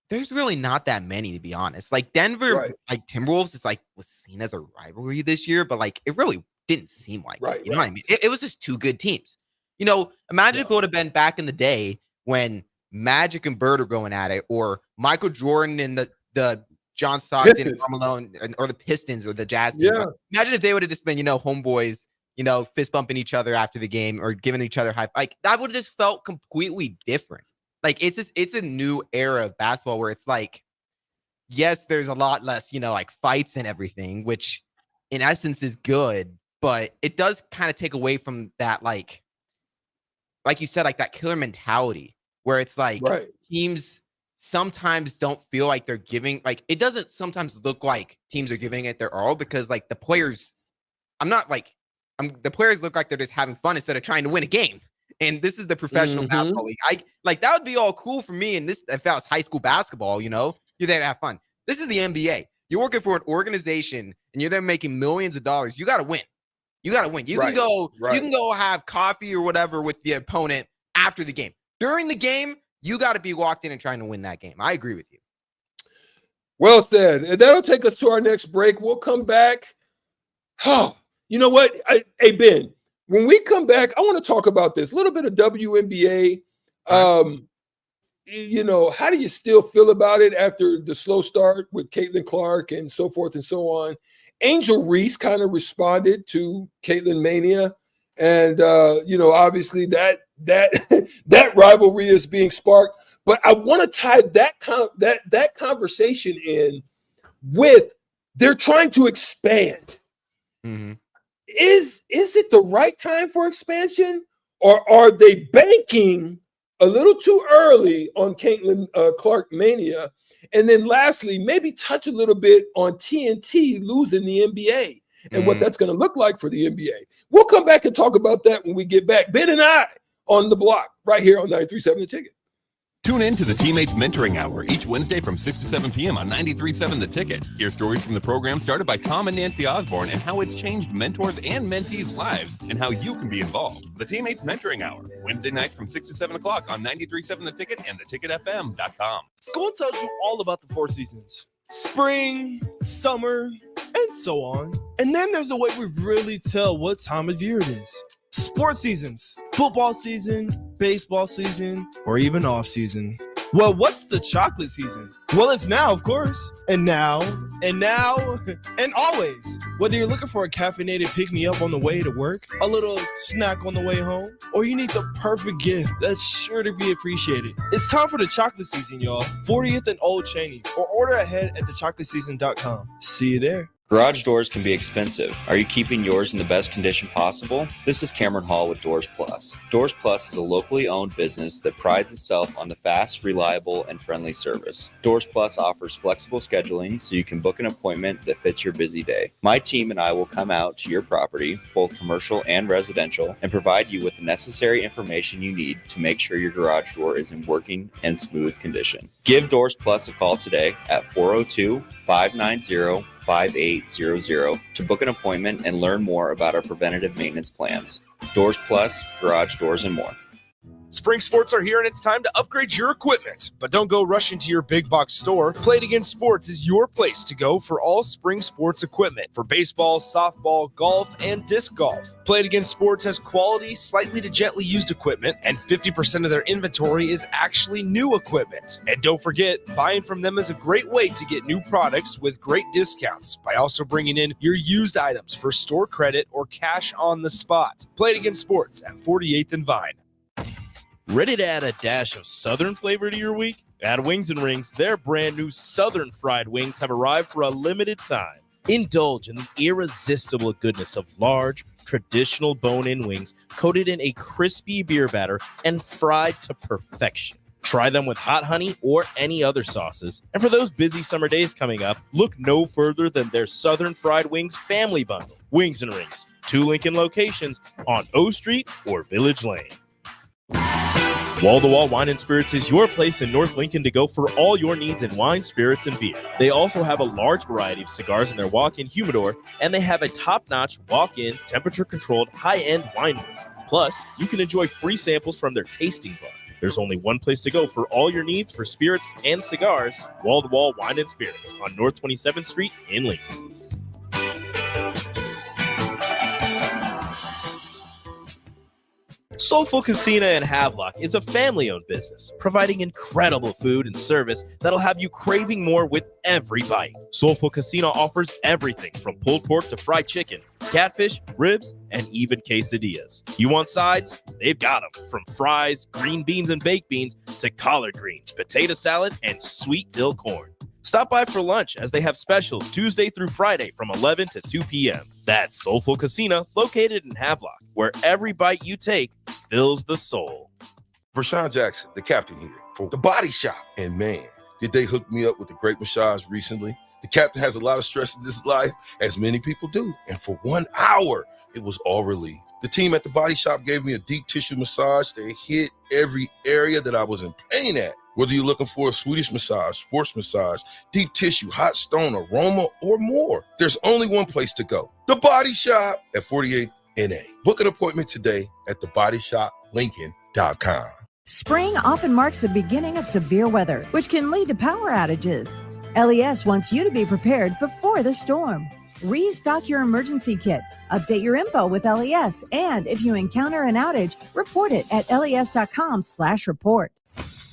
there's really not that many to be honest. Like Denver, like Timberwolves, is like was seen as a rivalry this year, but like it really didn't seem like it. You know what I mean? It was just two good teams. You know, imagine if it would have been back in the day when Magic and Bird are going at it, or Michael Jordan and the John Stockton and Carmelo, or the Pistons or the Jazz team. Yeah. Imagine if they would have just been, you know, homeboys, you know, fist bumping each other after the game or giving each other high. Like that would have just felt completely different. Like it's a new era of basketball where it's like, yes, there's a lot less, you know, like fights and everything, which in essence is good, but it does kind of take away from that, like you said, like that killer mentality where it's like teams sometimes don't feel like they're giving, like it doesn't sometimes look like teams are giving it their all because like the players, the players look like they're just having fun instead of trying to win a game. And this is the professional basketball league. I like that would be all cool for me. And this, if that was high school basketball, you know, you're there to have fun. This is the NBA. You're working for an organization and you're there making millions of dollars. You got to win. You got to win. You can go have coffee or whatever with the opponent after the game. During the game, you got to be walked in and trying to win that game. I agree with you. Well said. And that'll take us to our next break. We'll come back. Oh, you know what? Hey, Ben, when we come back, I want to talk about this. A little bit of WNBA. You know, how do you still feel about it after the slow start with Caitlin Clark and so forth and so on? Angel Reese kind of responded to Caitlin Mania. And, you know, obviously that rivalry is being sparked. But I want to tie that conversation in with they're trying to expand. Mm-hmm. Is it the right time for expansion, or are they banking a little too early on Caitlin Clark Mania? And then lastly, maybe touch a little bit on TNT losing the NBA and what that's going to look like for the NBA. We'll come back and talk about that when we get back. Ben and I on the block right here on 93.7 The Ticket. Tune in to the Teammates Mentoring Hour each Wednesday from 6 to 7 p.m. on 93.7 The Ticket. Hear stories from the program started by Tom and Nancy Osborne and how it's changed mentors and mentees' lives and how you can be involved. The Teammates Mentoring Hour, Wednesday nights from 6 to 7 o'clock on 93.7 The Ticket and theticketfm.com. School tells you all about the 4 seasons: spring, summer, and so on. And then there's a way we really tell what time of year it is. Sports seasons, football season, baseball season, or even off season. Well, what's the chocolate season? Well, it's now, of course. And now, and always. Whether you're looking for a caffeinated pick-me-up on the way to work, a little snack on the way home, or you need the perfect gift that's sure to be appreciated, it's time for the chocolate season, y'all. 40th and Old Cheney, or order ahead at thechocolatseason.com. See you there. Garage doors can be expensive. Are you keeping yours in the best condition possible? This is Cameron Hall with Doors Plus. Doors Plus is a locally owned business that prides itself on the fast, reliable, and friendly service. Doors Plus offers flexible scheduling so you can book an appointment that fits your busy day. My team and I will come out to your property, both commercial and residential, and provide you with the necessary information you need to make sure your garage door is in working and smooth condition. Give Doors Plus a call today at 402-590-5800 to book an appointment and learn more about our preventative maintenance plans. Doors Plus, garage doors, and more. Spring sports are here and it's time to upgrade your equipment. But don't go rushing to your big box store. Play It Again Sports is your place to go for all spring sports equipment for baseball, softball, golf, and disc golf. Play It Again Sports has quality, slightly to gently used equipment, and 50% of their inventory is actually new equipment. And don't forget, buying from them is a great way to get new products with great discounts by also bringing in your used items for store credit or cash on the spot. Play It Again Sports at 48th and Vine. Ready to add a dash of Southern flavor to your week? At Wings and Rings, their brand new Southern fried wings have arrived for a limited time. Indulge in the irresistible goodness of large, traditional bone-in wings coated in a crispy beer batter and fried to perfection. Try them with hot honey or any other sauces. And for those busy summer days coming up, look no further than their Southern Fried Wings Family Bundle. Wings and Rings, 2 Lincoln locations on O Street or Village Lane. Wall-to-Wall Wine & Spirits is your place in North Lincoln to go for all your needs in wine, spirits, and beer. They also have a large variety of cigars in their walk-in humidor, and they have a top-notch walk-in, temperature-controlled, high-end wine room. Plus, you can enjoy free samples from their tasting bar. There's only one place to go for all your needs for spirits and cigars. Wall-to-Wall Wine & Spirits on North 27th Street in Lincoln. Soulful Casino in Havelock is a family-owned business, providing incredible food and service that'll have you craving more with every bite. Soulful Casino offers everything from pulled pork to fried chicken, catfish, ribs, and even quesadillas. You want sides? They've got them. From fries, green beans and baked beans, to collard greens, potato salad, and sweet dill corn. Stop by for lunch as they have specials Tuesday through Friday from 11 to 2 p.m. That's Soulful Casino, located in Havelock, where every bite you take fills the soul. Vershawn Jackson, the captain here for The Body Shop. And man, did they hook me up with a great massage recently. The captain has a lot of stress in his life, as many people do. And for 1 hour, it was all relieved. The team at The Body Shop gave me a deep tissue massage that hit every area that I was in pain at. Whether you're looking for a Swedish massage, sports massage, deep tissue, hot stone, aroma, or more, there's only one place to go. The Body Shop at 48th NA. Book an appointment today at thebodyshoplincoln.com. Spring often marks the beginning of severe weather, which can lead to power outages. LES wants you to be prepared before the storm. Restock your emergency kit, update your info with LES, and if you encounter an outage, report it at les.com/report.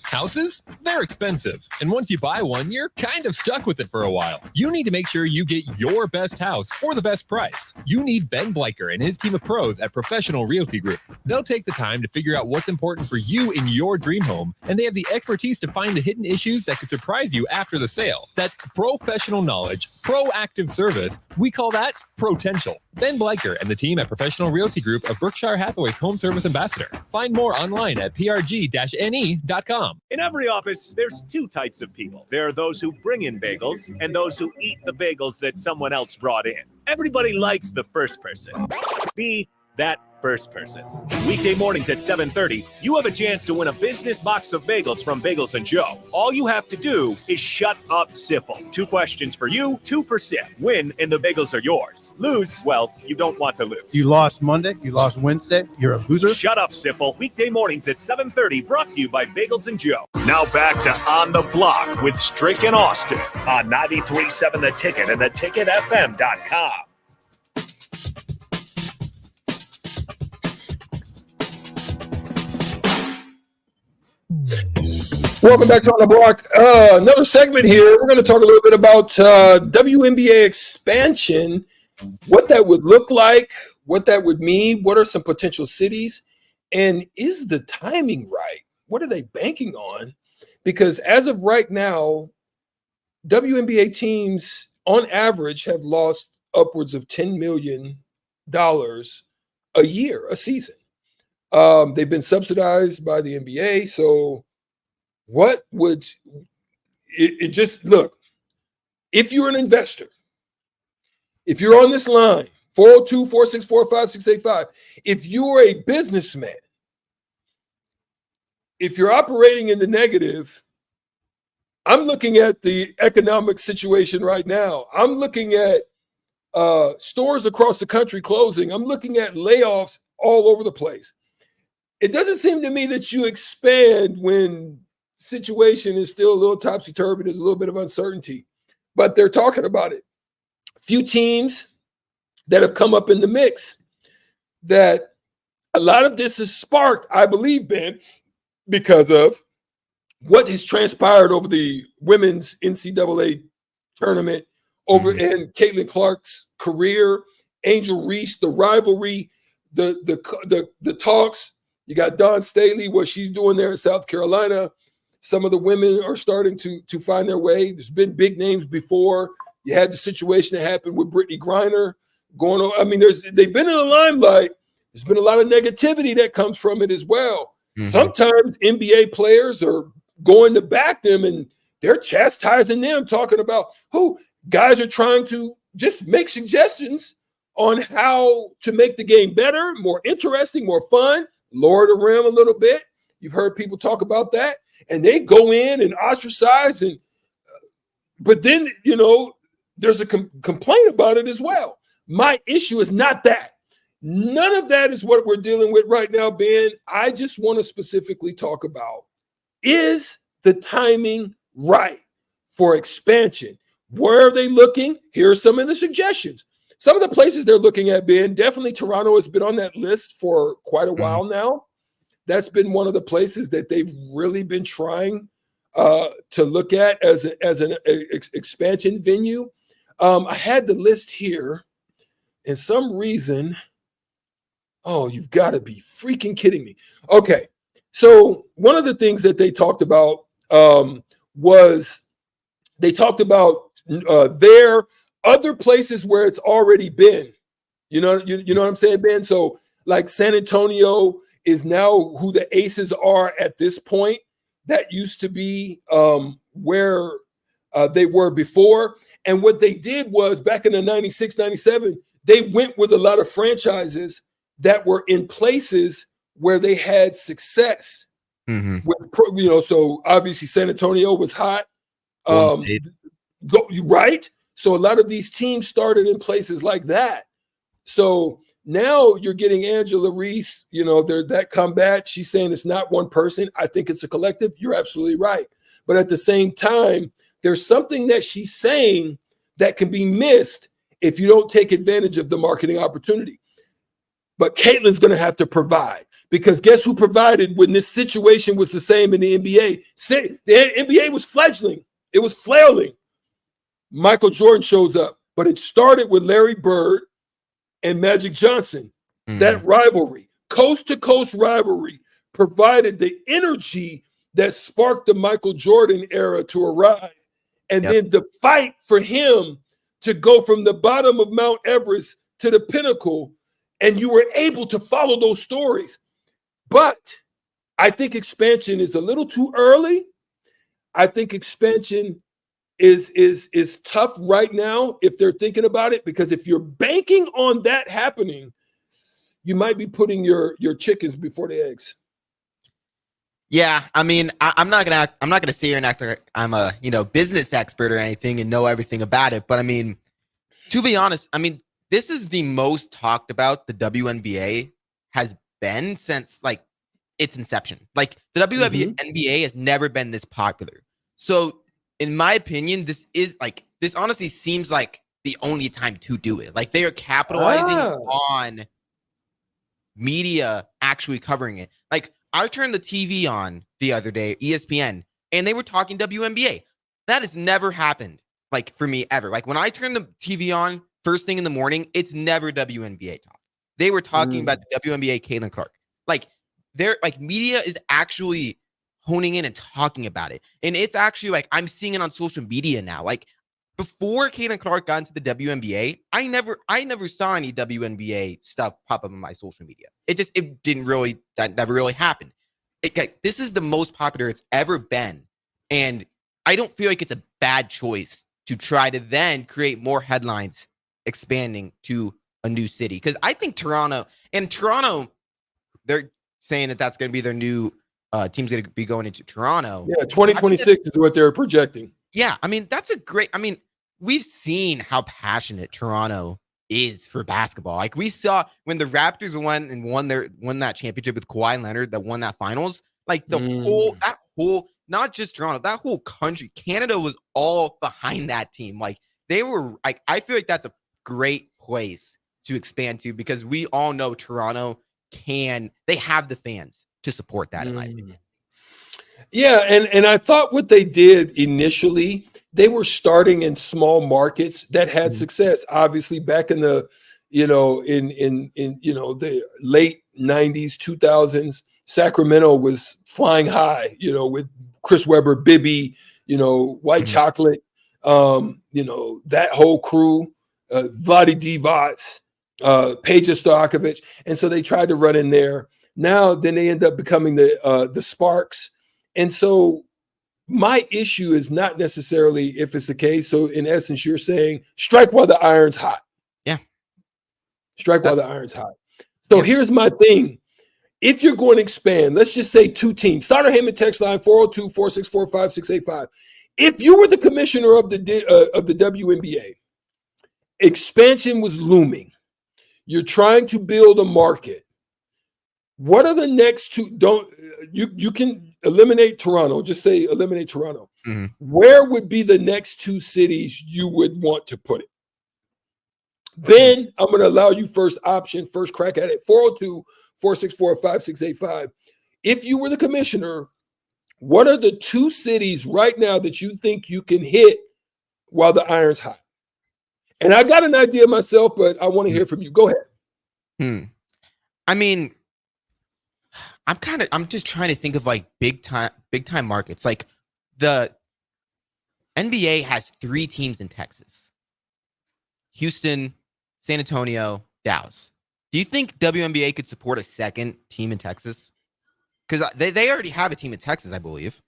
Houses? They're expensive. And once you buy one, you're kind of stuck with it for a while. You need to make sure you get your best house for the best price. You need Ben Bleicher and his team of pros at Professional Realty Group. They'll take the time to figure out what's important for you in your dream home, and they have the expertise to find the hidden issues that could surprise you after the sale. That's professional knowledge, proactive service. We call that potential. Ben Bleicher and the team at Professional Realty Group of Berkshire Hathaway's Home Service Ambassador. Find more online at prg-ne.com. In every office, there's 2 types of people. There are those who bring in bagels and those who eat the bagels that someone else brought in. Everybody likes the first person. Be that first person. Weekday mornings at 7:30, you have a chance to win a business box of bagels from Bagels & Joe. All you have to do is shut up, Sipple. 2 questions for you, 2 for Sip. Win, and the bagels are yours. Lose, well, you don't want to lose. You lost Monday, you lost Wednesday, you're a loser. Shut up, Sipple. Weekday mornings at 7:30, brought to you by Bagels & Joe. Now back to On the Block with Strick and Austin on 93.7 The Ticket and theticketfm.com. Welcome back to On the Block. Another segment here. We're going to talk a little bit about WNBA expansion, what that would look like, what that would mean, what are some potential cities, and is the timing right? What are they banking on? Because as of right now, WNBA teams on average have lost upwards of $10 million a year, a season. They've been subsidized by the NBA, so what would it just look? If you're an investor, if you're on this line, 402-464-5685, if you're a businessman, if you're operating in the negative, I'm looking at the economic situation right now. I'm looking at stores across the country closing. I'm looking at layoffs all over the place. it doesn't seem to me that you expand when situation is still a little topsy-turvy. There's a little bit of uncertainty, but they're talking about it. A few teams that have come up in the mix that a lot of this is sparked, I believe, Ben, because of what has transpired over the women's NCAA tournament over in Caitlin Clark's career, Angel Reese, the rivalry, the talks. You got Dawn Staley, what she's doing there in South Carolina. Some of the women are starting to find their way. There's been big names before. You had the situation that happened with Brittany Griner going on. I mean, they've been in the limelight. There's been a lot of negativity that comes from it as well. Sometimes NBA players are going to back them and they're chastising them, talking about who guys are trying to just make suggestions on how to make the game better, more interesting, more fun, lower the rim a little bit. You've heard people talk about that. And they go in and ostracize, but then, there's a complaint about it as well. My issue is not that. None of that is what we're dealing with right now, Ben. I just want to specifically talk about, is the timing right for expansion? Where are they looking? Here are some of the suggestions. Some of the places they're looking at, Ben, definitely Toronto has been on that list for quite a while now. That's been one of the places that they've really been trying to look at as an expansion venue. I had the list here, and some reason, you've got to be freaking kidding me. Okay, so one of the things that they talked about was they talked about their other places where it's already been. You know what I'm saying, Ben? So like San Antonio is now who the Aces are at this point. That used to be where they were before. And what they did was back in the 96, 97, they went with a lot of franchises that were in places where they had success. So obviously San Antonio was hot. Right? So a lot of these teams started in places like that. So now you're getting Angela Reese, that comeback. She's saying it's not one person. I think it's a collective. You're absolutely right. But at the same time, there's something that she's saying that can be missed if you don't take advantage of the marketing opportunity. But Caitlin's going to have to provide, because guess who provided when this situation was the same in the NBA? The NBA was fledgling. It was flailing. Michael Jordan shows up, but it started with Larry Bird and Magic Johnson. That rivalry, coast to coast rivalry, provided the energy that sparked the Michael Jordan era to arrive. And then the fight for him to go from the bottom of Mount Everest to the pinnacle. And you were able to follow those stories. But I think expansion is a little too early. I think expansion is tough right now if they're thinking about it, because if you're banking on that happening, you might be putting your chickens before the eggs. Yeah, I mean, I'm not gonna sit here and act like I'm a business expert or anything and know everything about it. But I mean, to be honest, I mean, this is the most talked about the WNBA has been since like its inception. Like the WNBA has never been this popular. So in my opinion, this honestly seems like the only time to do it. Like they are capitalizing on media actually covering it. Like I turned the TV on the other day, ESPN, and they were talking WNBA. That has never happened, like for me ever. Like when I turn the TV on first thing in the morning, it's never WNBA talk. They were talking about the WNBA Caitlin Clark. Like media is actually honing in and talking about it. And it's actually like I'm seeing it on social media now. Like before Caitlin Clark got into the WNBA, I never saw any WNBA stuff pop up on my social media. That never really happened. This is the most popular it's ever been. And I don't feel like it's a bad choice to try to then create more headlines expanding to a new city. Because I think Toronto, they're saying that that's going to be their new team's going to be going into Toronto. Yeah, 2026 is what they're projecting. Yeah, I mean, we've seen how passionate Toronto is for basketball. Like we saw when the Raptors won that championship with Kawhi Leonard that won that finals. Like the whole not just Toronto, that whole country, Canada was all behind that team. Like they were like, I feel like that's a great place to expand to because we all know Toronto they have the fans to support that in my opinion. Yeah, and I thought what they did initially, they were starting in small markets that had success. Obviously, back in the, in the late 90s, 2000s, Sacramento was flying high, with Chris Webber, Bibby, White Chocolate, that whole crew, Vlade Divac, Peja Stojakovic. And so they tried to run in there. Now, then they end up becoming the Sparks. And so my issue is not necessarily if it's the case. So in essence, you're saying strike while the iron's hot. Yeah. Strike while the iron's hot. So here's my thing. If you're going to expand, let's just say 2 teams. Starter Heyman text line 402-464-5685. If you were the commissioner of the WNBA, expansion was looming. You're trying to build a market. What are the next 2? You can eliminate Toronto. Just say eliminate Toronto. Where would be the next 2 cities you would want to put it? Then I'm going to allow you first crack at it. 402-464-5685. If you were the commissioner, what are the 2 cities right now that you think you can hit while the iron's hot? And I got an idea myself, but I want to hear from you. Go ahead. I mean, I'm just trying to think of like big time markets. Like the NBA has 3 teams in Texas: Houston, San Antonio, Dallas. Do you think WNBA could support a second team in Texas? Because they already have a team in Texas, I believe.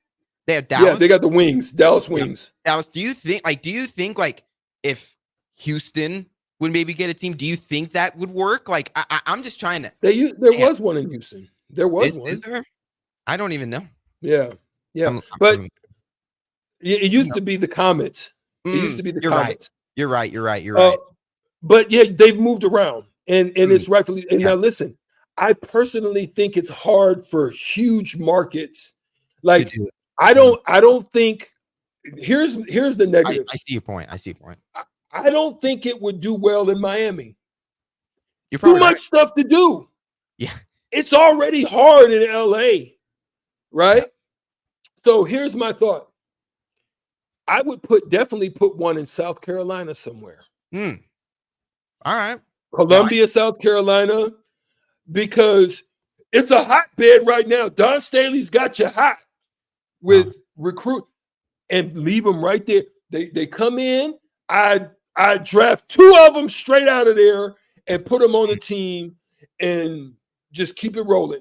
They have Dallas. Yeah, they got the Wings, Dallas Wings. Dallas. Do you think if Houston would maybe get a team, do you think that would work? Like I'm just trying to. There was one in Houston. There was one. Is there? I don't even know. Yeah. But it used to be the Comets. It used to be the Comets. You're right. But yeah, they've moved around, and it's rightfully. And now listen, I personally think it's hard for huge markets. Like I don't think. Here's the negative. I see your point. I don't think it would do well in Miami. You're probably too much stuff to do. Yeah. It's already hard in LA, right? So here's my thought. I would definitely put one in South Carolina somewhere. All right. Columbia, South Carolina, because it's a hotbed right now. Don Staley's got you hot with recruit and leave them right there. They come in. I draft 2 of them straight out of there and put them on the team and just keep it rolling.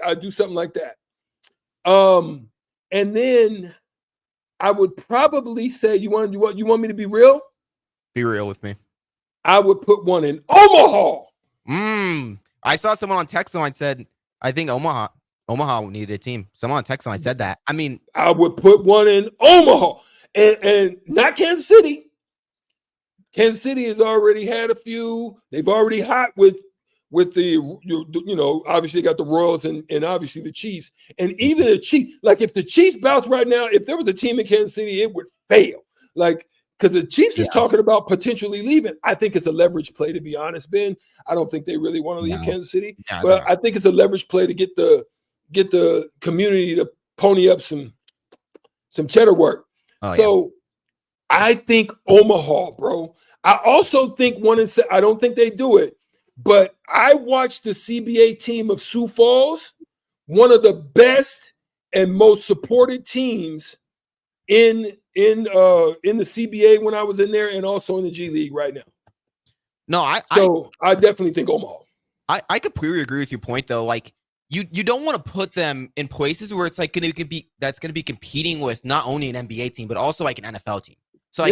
I do something like that. And then I would probably say, you want me to be real? Be real with me. I would put one in Omaha. I saw someone on text line said, I think Omaha needed a team. Someone on text line said that. I mean, I would put one in Omaha and not Kansas City. Kansas City has already had a few. They've already hot with the, obviously got the Royals and obviously the Chiefs. And even the Chiefs, like if the Chiefs bounce right now, if there was a team in Kansas City, it would fail. Like, because the Chiefs is talking about potentially leaving. I think it's a leverage play, to be honest, Ben. I don't think they really want to leave Kansas City. But I think it's a leverage play to get the community to pony up some cheddar work. So I think Omaha, bro. I also think I don't think they do it, but I watched the CBA team of Sioux Falls, one of the best and most supported teams in the CBA when I was in there, and also in the G League right now. No, I definitely think Omaha. I completely agree with your point though. Like you don't want to put them in places where it's like going to be competing with not only an NBA team but also like an NFL team. So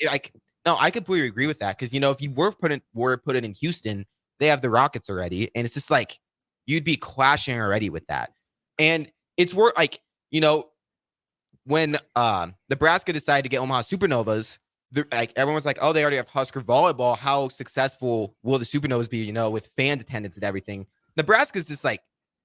like I completely agree with that because if you were put it in Houston, they have the Rockets already, and it's just like you'd be clashing already with that. And it's when Nebraska decided to get Omaha Supernovas, like everyone's like, oh, they already have Husker volleyball. How successful will the Supernovas be, with fan attendance and everything? Nebraska's just like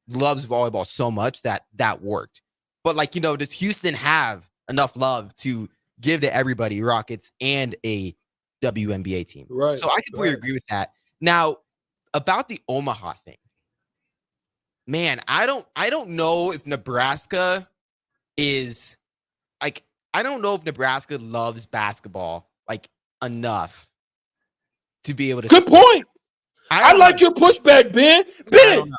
loves volleyball so much that worked. But like, does Houston have enough love to give to everybody, Rockets and a WNBA team? Right. So I completely agree with that. Now, about the Omaha thing, man, I don't know if Nebraska is like, I don't know if Nebraska loves basketball like enough to be able to. Good point. I like your pushback, Ben. Ben,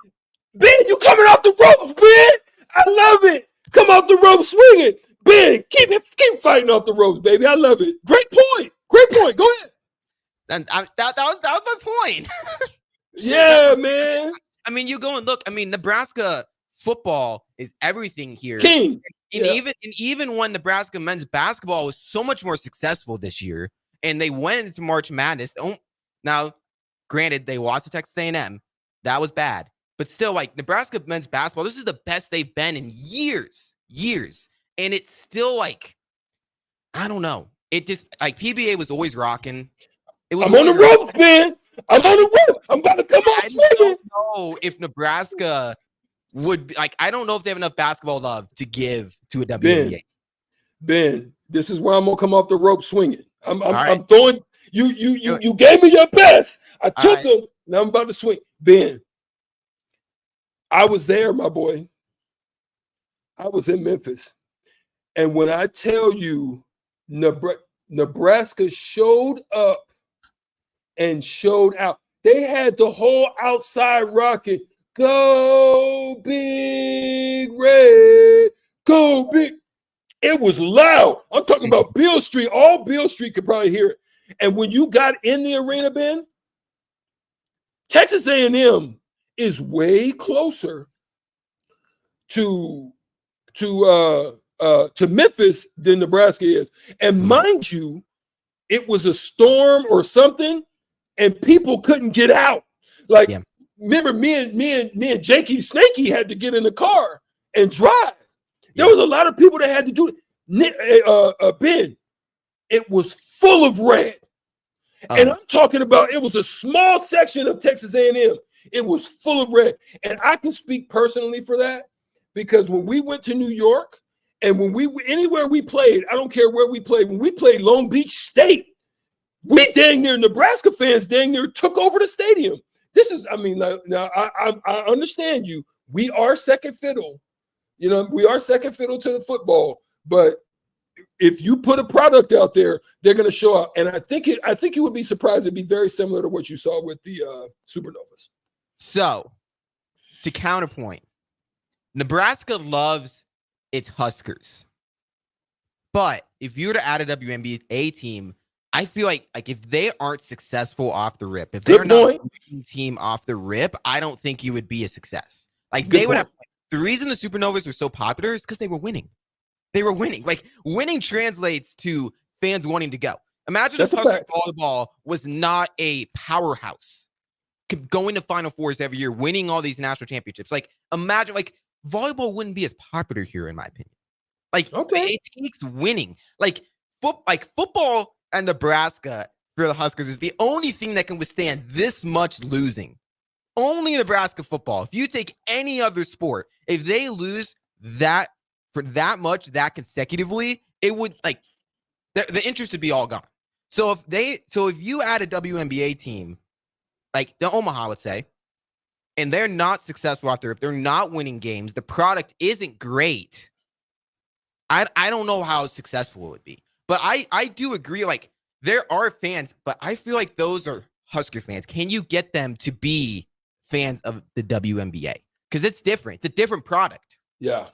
you coming off the ropes, Ben. I love it. Come off the ropes swinging. Ben, keep fighting off the ropes, baby. I love it. Great point. Go ahead. And that was my point. Yeah, man. I mean, you go and look. I mean, Nebraska football is everything here. King. And even when Nebraska men's basketball was so much more successful this year, and they went into March Madness. Now, granted, they lost to Texas A&M. That was bad. But still, like, Nebraska men's basketball, this is the best they've been in years. And it's still like, I don't know. It just, like, PBA was always rocking. I'm on the ropes, Ben. I'm on the ropes. I'm about to come off. I don't know if Nebraska would be, like, I don't know if they have enough basketball love to give to a WNBA. Ben, this is where I'm gonna come off the rope swinging. I'm right. throwing you gave me your best. I took them. Now I'm about to swing. Ben, I was there, my boy. I was in Memphis. And when I tell you Nebraska showed up and showed out, they had the whole outside rocket. Go Big Red, go Big. It was loud. I'm talking about Beale Street. All Beale Street could probably hear it. And when you got in the arena, Ben, Texas A&M is way closer to Memphis than Nebraska is. And mind you, it was a storm or something, and people couldn't get out. Like, remember, me and Jakey Snakey had to get in the car and drive. There was a lot of people that had to do it. Ben, it was full of red. And I'm talking about, it was a small section of Texas A&M. It was full of red. And I can speak personally for that, because when we went to New York and anywhere we played, I don't care where we played, when we played Long Beach State, we dang near, Nebraska fans dang near took over the stadium. This is, I mean, now I understand you. We are second fiddle. We are second fiddle to the football, but if you put a product out there, they're going to show up. And I think you would be surprised. It'd be very similar to what you saw with the Supernovas. So, to counterpoint, Nebraska loves its Huskers. But if you were to add a WNBA team, I feel like if they aren't successful off the rip, if they're not a winning team off the rip, I don't think you would be a success. Like, they would have. The reason the Supernovas were so popular is because they were winning. They were winning. Like, winning translates to fans wanting to go. Imagine if Husker volleyball was not a powerhouse, going to Final Fours every year, winning all these national championships. Like, imagine, like, volleyball wouldn't be as popular here, in my opinion. Like, it takes winning. Like football and Nebraska for the Huskers is the only thing that can withstand this much losing. Only Nebraska football. If you take any other sport, if they lose that for that much, that consecutively, it would, like, the interest would be all gone. So if you add a WNBA team, like the Omaha, let's say, and they're not successful out there, if they're not winning games, the product isn't great, I don't know how successful it would be. But I do agree, like, there are fans, but I feel like those are Husker fans. Can you get them to be fans of the WNBA? Because it's different. It's a different product. Yeah.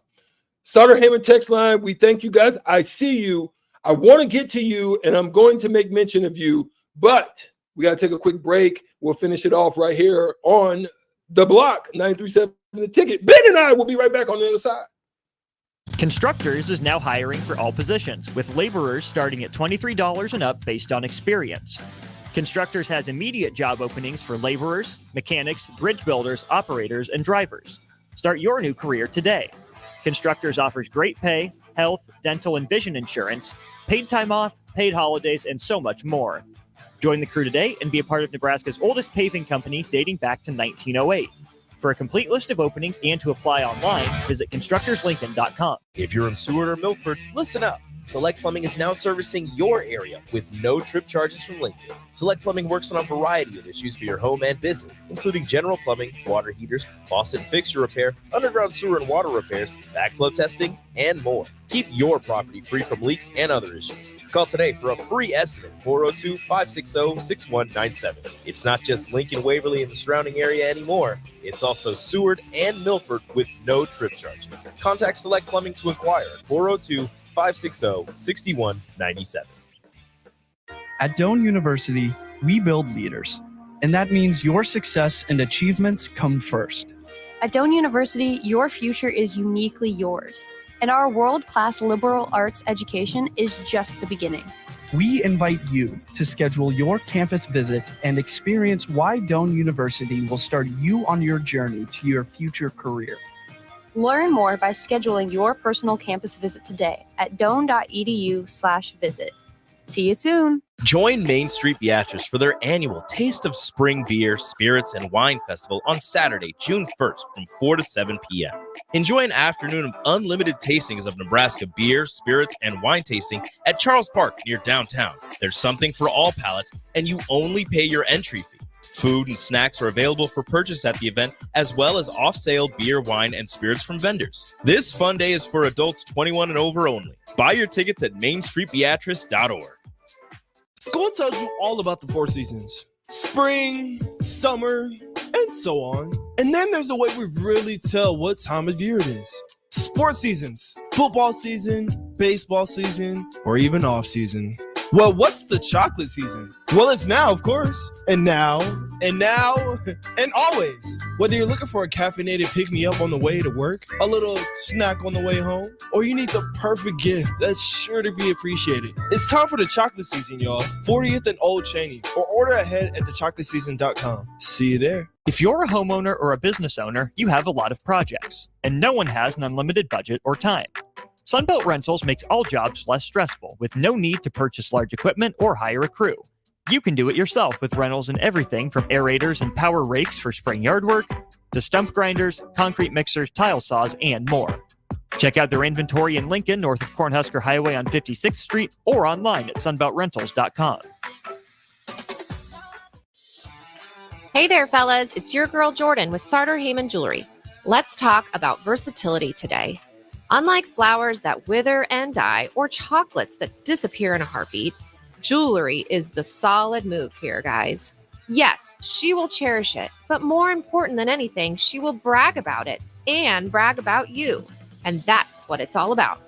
Sutter Heyman text line, we thank you guys. I see you. I want to get to you, and I'm going to make mention of you, but we got to take a quick break. We'll finish it off right here on The Block, 93.7 The Ticket. Ben and I will be right back on the other side. Constructors is now hiring for all positions, with laborers starting at $23 and up based on experience. Constructors has immediate job openings for laborers, mechanics, bridge builders, operators, and drivers. Start your new career today. Constructors offers great pay, health, dental, and vision insurance, paid time off, paid holidays, and so much more. Join the crew today and be a part of Nebraska's oldest paving company dating back to 1908. For a complete list of openings and to apply online, visit constructorslincoln.com. If you're in Seward or Milford, listen up. Select Plumbing is now servicing your area with no trip charges from Lincoln. Select Plumbing works on a variety of issues for your home and business, including general plumbing, water heaters, faucet and fixture repair, underground sewer and water repairs, backflow testing, and more. Keep your property free from leaks and other issues. Call today for a free estimate, 402-560-6197. It's not just Lincoln, Waverly, and the surrounding area anymore. It's also Seward and Milford with no trip charges. Contact Select Plumbing to inquire at 402-560-6197. At Doane University, we build leaders, and that means your success and achievements come first. At Doane University, your future is uniquely yours, and our world-class liberal arts education is just the beginning. We invite you to schedule your campus visit and experience why Doane University will start you on your journey to your future career. Learn more by scheduling your personal campus visit today at doane.edu/visit. See you soon. Join Main Street Beatrice for their annual Taste of Spring Beer, Spirits, and Wine Festival on Saturday, June 1st from 4 to 7 p.m. Enjoy an afternoon of unlimited tastings of Nebraska beer, spirits, and wine tasting at Charles Park near downtown. There's something for all palates, and you only pay your entry fee. Food and snacks are available for purchase at the event, as well as off-sale beer, wine, and spirits from vendors. This fun day is for adults 21 and over only. Buy your tickets at mainstreetbeatrice.org. School tells you all about the 4 seasons: spring, summer, and so on. And then there's a way we really tell what time of year it is. Sports seasons: football season, baseball season, or even off season. Well, what's the chocolate season? Well, it's now, of course. And now, and always. Whether you're looking for a caffeinated pick-me-up on the way to work, a little snack on the way home, or you need the perfect gift that's sure to be appreciated, it's time for the chocolate season, y'all. 40th and Old Cheney, or order ahead at thechocolatseason.com. See you there. If you're a homeowner or a business owner, you have a lot of projects, and no one has an unlimited budget or time. Sunbelt Rentals makes all jobs less stressful with no need to purchase large equipment or hire a crew. You can do it yourself with rentals and everything from aerators and power rakes for spring yard work to stump grinders, concrete mixers, tile saws, and more. Check out their inventory in Lincoln, north of Cornhusker Highway on 56th Street, or online at sunbeltrentals.com. Hey there, fellas. It's your girl Jordan with Sartor Heyman Jewelry. Let's talk about versatility today. Unlike flowers that wither and die or chocolates that disappear in a heartbeat, jewelry is the solid move here, guys. Yes, she will cherish it, but more important than anything, she will brag about it and brag about you. And that's what it's all about.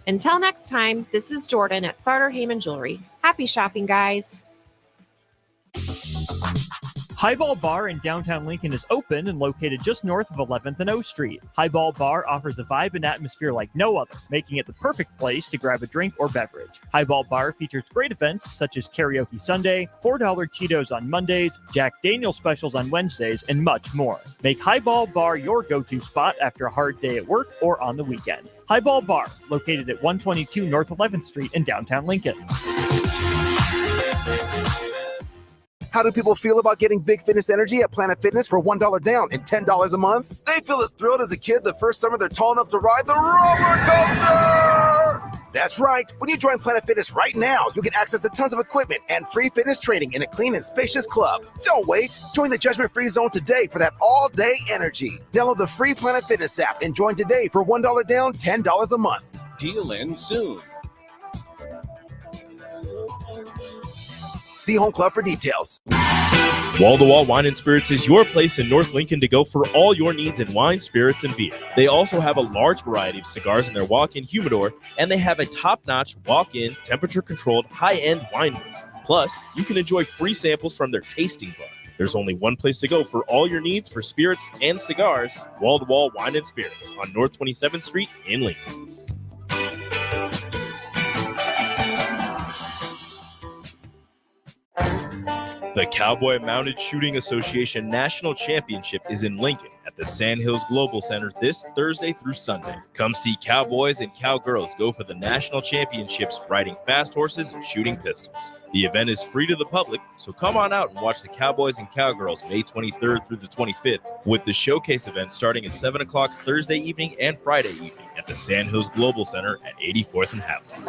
Until next time, this is Jordan at Sartor Heyman Jewelry. Happy shopping, guys. Highball Bar in downtown Lincoln is open and located just north of 11th and O Street. Highball Bar offers a vibe and atmosphere like no other, making it the perfect place to grab a drink or beverage. Highball Bar features great events such as Karaoke Sunday, $4 Cheetos on Mondays, Jack Daniel's specials on Wednesdays, and much more. Make Highball Bar your go-to spot after a hard day at work or on the weekend. Highball Bar, located at 122 North 11th Street in downtown Lincoln. How do people feel about getting Big Fitness Energy at Planet Fitness for $1 down and $10 a month? They feel as thrilled as a kid the first summer they're tall enough to ride the roller coaster! That's right. When you join Planet Fitness right now, you'll get access to tons of equipment and free fitness training in a clean and spacious club. Don't wait. Join the judgment-free zone today for that all-day energy. Download the free Planet Fitness app and join today for $1 down, $10 a month. Deal ends soon. See Home Club for details. Wall to Wall Wine and Spirits is your place in North Lincoln to go for all your needs in wine, spirits, and beer. They also have a large variety of cigars in their walk-in humidor, and they have a top-notch walk-in, temperature-controlled, high-end wine room. Plus, you can enjoy free samples from their tasting bar. There's only one place to go for all your needs for spirits and cigars: Wall to Wall Wine and Spirits on North 27th Street in Lincoln. The Cowboy Mounted Shooting Association National Championship is in Lincoln at at the Sandhills Global Center this Thursday through Sunday. Come see cowboys and cowgirls go for the national championships riding fast horses and shooting pistols. The event is free to the public, so come on out and watch the Cowboys and Cowgirls May 23rd through the 25th, with the showcase event starting at 7 o'clock Thursday evening and Friday evening at the Sandhills Global Center at 84th and Havelock.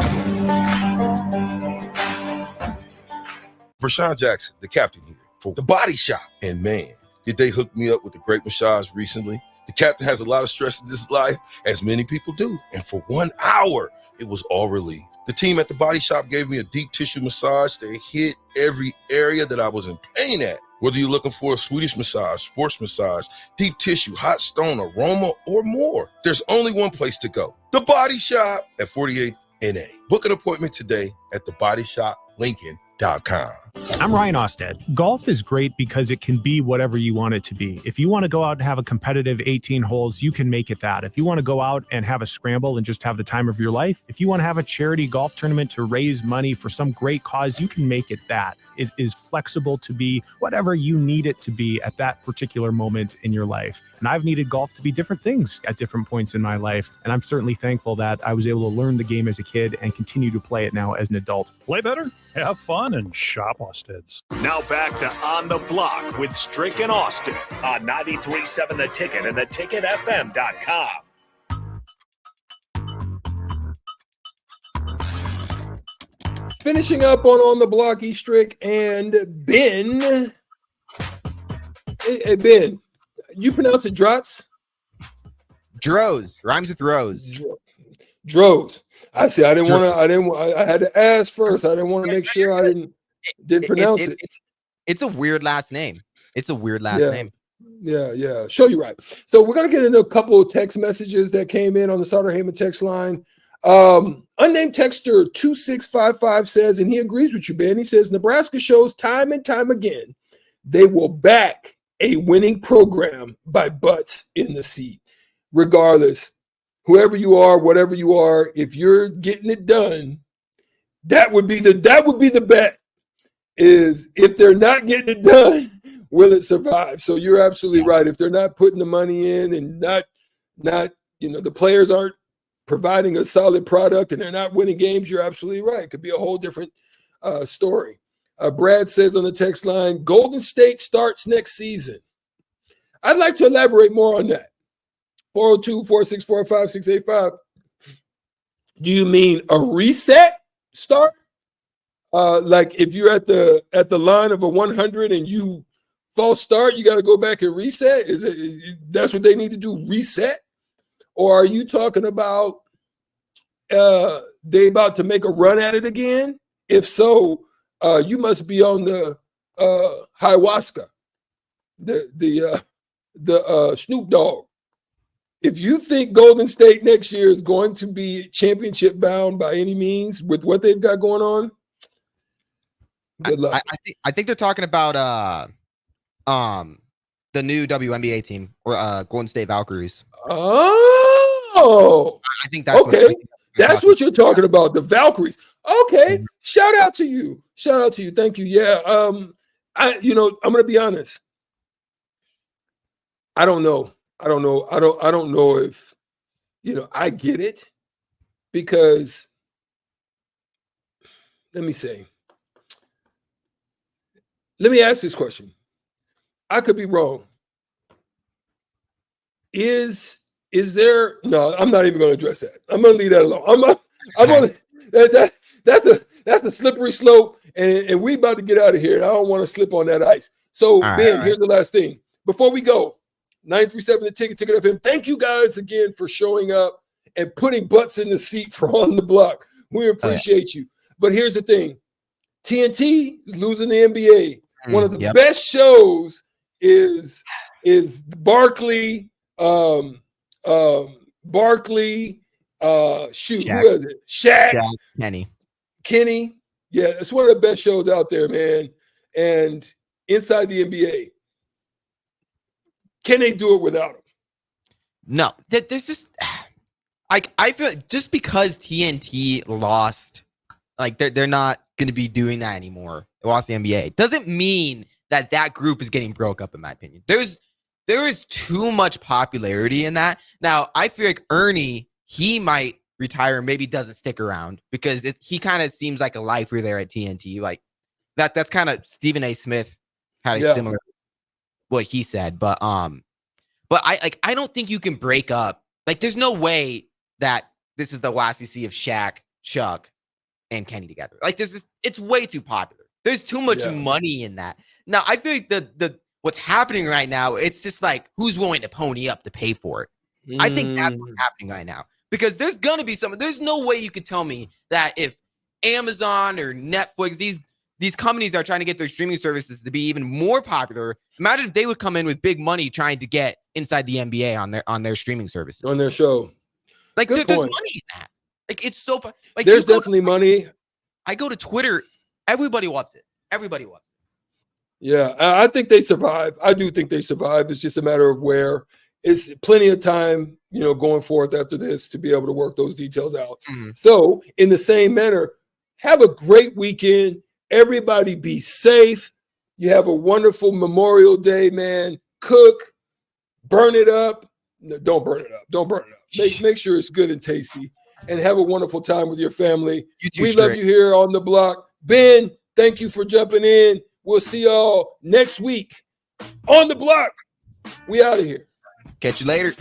Vershawn Jackson, the captain here for The Body Shop. And man, did they hook me up with a great massage recently. The captain has a lot of stress in his life, as many people do. And for 1 hour, it was all relieved. The team at The Body Shop gave me a deep tissue massage that hit every area that I was in pain at. Whether you're looking for a Swedish massage, sports massage, deep tissue, hot stone, aroma, or more, there's only one place to go. The Body Shop at 48th NA. Book an appointment today at thebodyshoplincoln.com. I'm Ryan Osted. Golf is great because it can be whatever you want it to be. If you want to go out and have a competitive 18 holes, you can make it that. If you want to go out and have a scramble and just have the time of your life, if you want to have a charity golf tournament to raise money for some great cause, you can make it that. It is flexible to be whatever you need it to be at that particular moment in your life. And I've needed golf to be different things at different points in my life. And I'm certainly thankful that I was able to learn the game as a kid and continue to play it now as an adult. Play better, have fun, and shop Osted's. Now back to On the Block with Strick and Austin on 93.7 The Ticket and theticketfm.com. Finishing up on the block, Strick and Ben. Hey, Ben, you pronounce it Drots? Droz. Rhymes with Rose. Droz. I see. I had to ask first. I didn't want to make sure I didn't pronounce it. It's a weird last name. It's a weird last name. Yeah. Show you right. So we're gonna get into a couple of text messages that came in on the Sutter Heyman text line. Unnamed texter 2655 says, and he agrees with you, Ben. He says Nebraska shows time and time again they will back a winning program by butts in the seat. Regardless, whoever you are, whatever you are, if you're getting it done, that would be the bet. Is if they're not getting it done, will it survive? So you're absolutely right. If they're not putting the money in and not the players aren't providing a solid product and they're not winning games, you're absolutely right. It could be a whole different story. Brad says on the text line, Golden State starts next season. I'd like to elaborate more on that. 402-464-5685. Do you mean a reset start? Like if you're at the line of a 100 and you false start, you got to go back and reset? That's what they need to do, reset? Or are you talking about they about to make a run at it again? If so, you must be on the ayahuasca, the Snoop Dogg. If you think Golden State next year is going to be championship bound by any means with what they've got going on, good luck. I think they're talking about the new WNBA team or Golden State Valkyries. Oh, I think that's okay. That's what you're talking about, the Valkyries. Okay, shout out to you. Thank you. Yeah. I'm gonna be honest. I don't know if I get it, because let me ask this question. I could be wrong. Is there? No, I'm not even going to address that. I'm going to leave that alone. That's a slippery slope, and we about to get out of here. And I don't want to slip on that ice. So, Ben, here's the last thing before we go. 937 The Ticket, Ticket FM. Thank you guys again for showing up and putting butts in the seat for On the Block. We appreciate you. But here's the thing: TNT is losing the NBA. One of the best shows is Barkley. Who is it? Shaq. Kenny. Yeah, it's one of the best shows out there, man. And inside the NBA, can they do it without him? No, there's just I feel just because TNT lost, like they're not going to be doing that anymore. They lost the NBA doesn't mean that group is getting broke up. In my opinion, there is too much popularity in that. Now, I feel like Ernie, he might retire, maybe doesn't stick around because he kind of seems like a lifer there at TNT. Like that's kind of Stephen A. Smith had a similar what he said, but I don't think you can break up. Like, there's no way that this is the last we see of Shaq, Chuck, and Kenny together. Like, it's way too popular. There's too much money in that. Now, I feel like the what's happening right now, it's just like who's willing to pony up to pay for it. I think that's what's happening right now. Because there's gonna be there's no way you could tell me that if Amazon or Netflix, these companies are trying to get their streaming services to be even more popular. Imagine if they would come in with big money trying to get inside the NBA on their streaming services. On their show. Like there's money in that. Like it's so like there's definitely money. I go to Twitter, everybody loves it. Everybody loves it. Yeah, I think they survive. I do think they survive. It's just a matter of where. It's plenty of time, going forth after this to be able to work those details out. So in the same manner, have a great weekend. Everybody be safe. You have a wonderful Memorial Day, man. Cook, burn it up. No, don't burn it up. Don't burn it up. Make sure it's good and tasty, and have a wonderful time with your family. We love you here on the block. Ben, thank you for jumping in. We'll see y'all next week on the block. We out of here. Catch you later.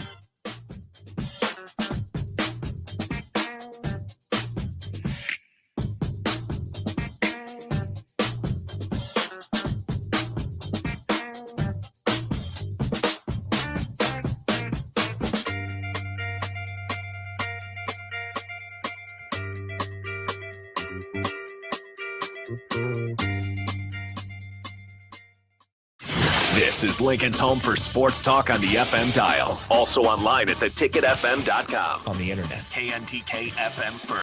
This is Lincoln's home for sports talk on the FM dial. Also online at theticketfm.com. On the internet. KNTK FM first.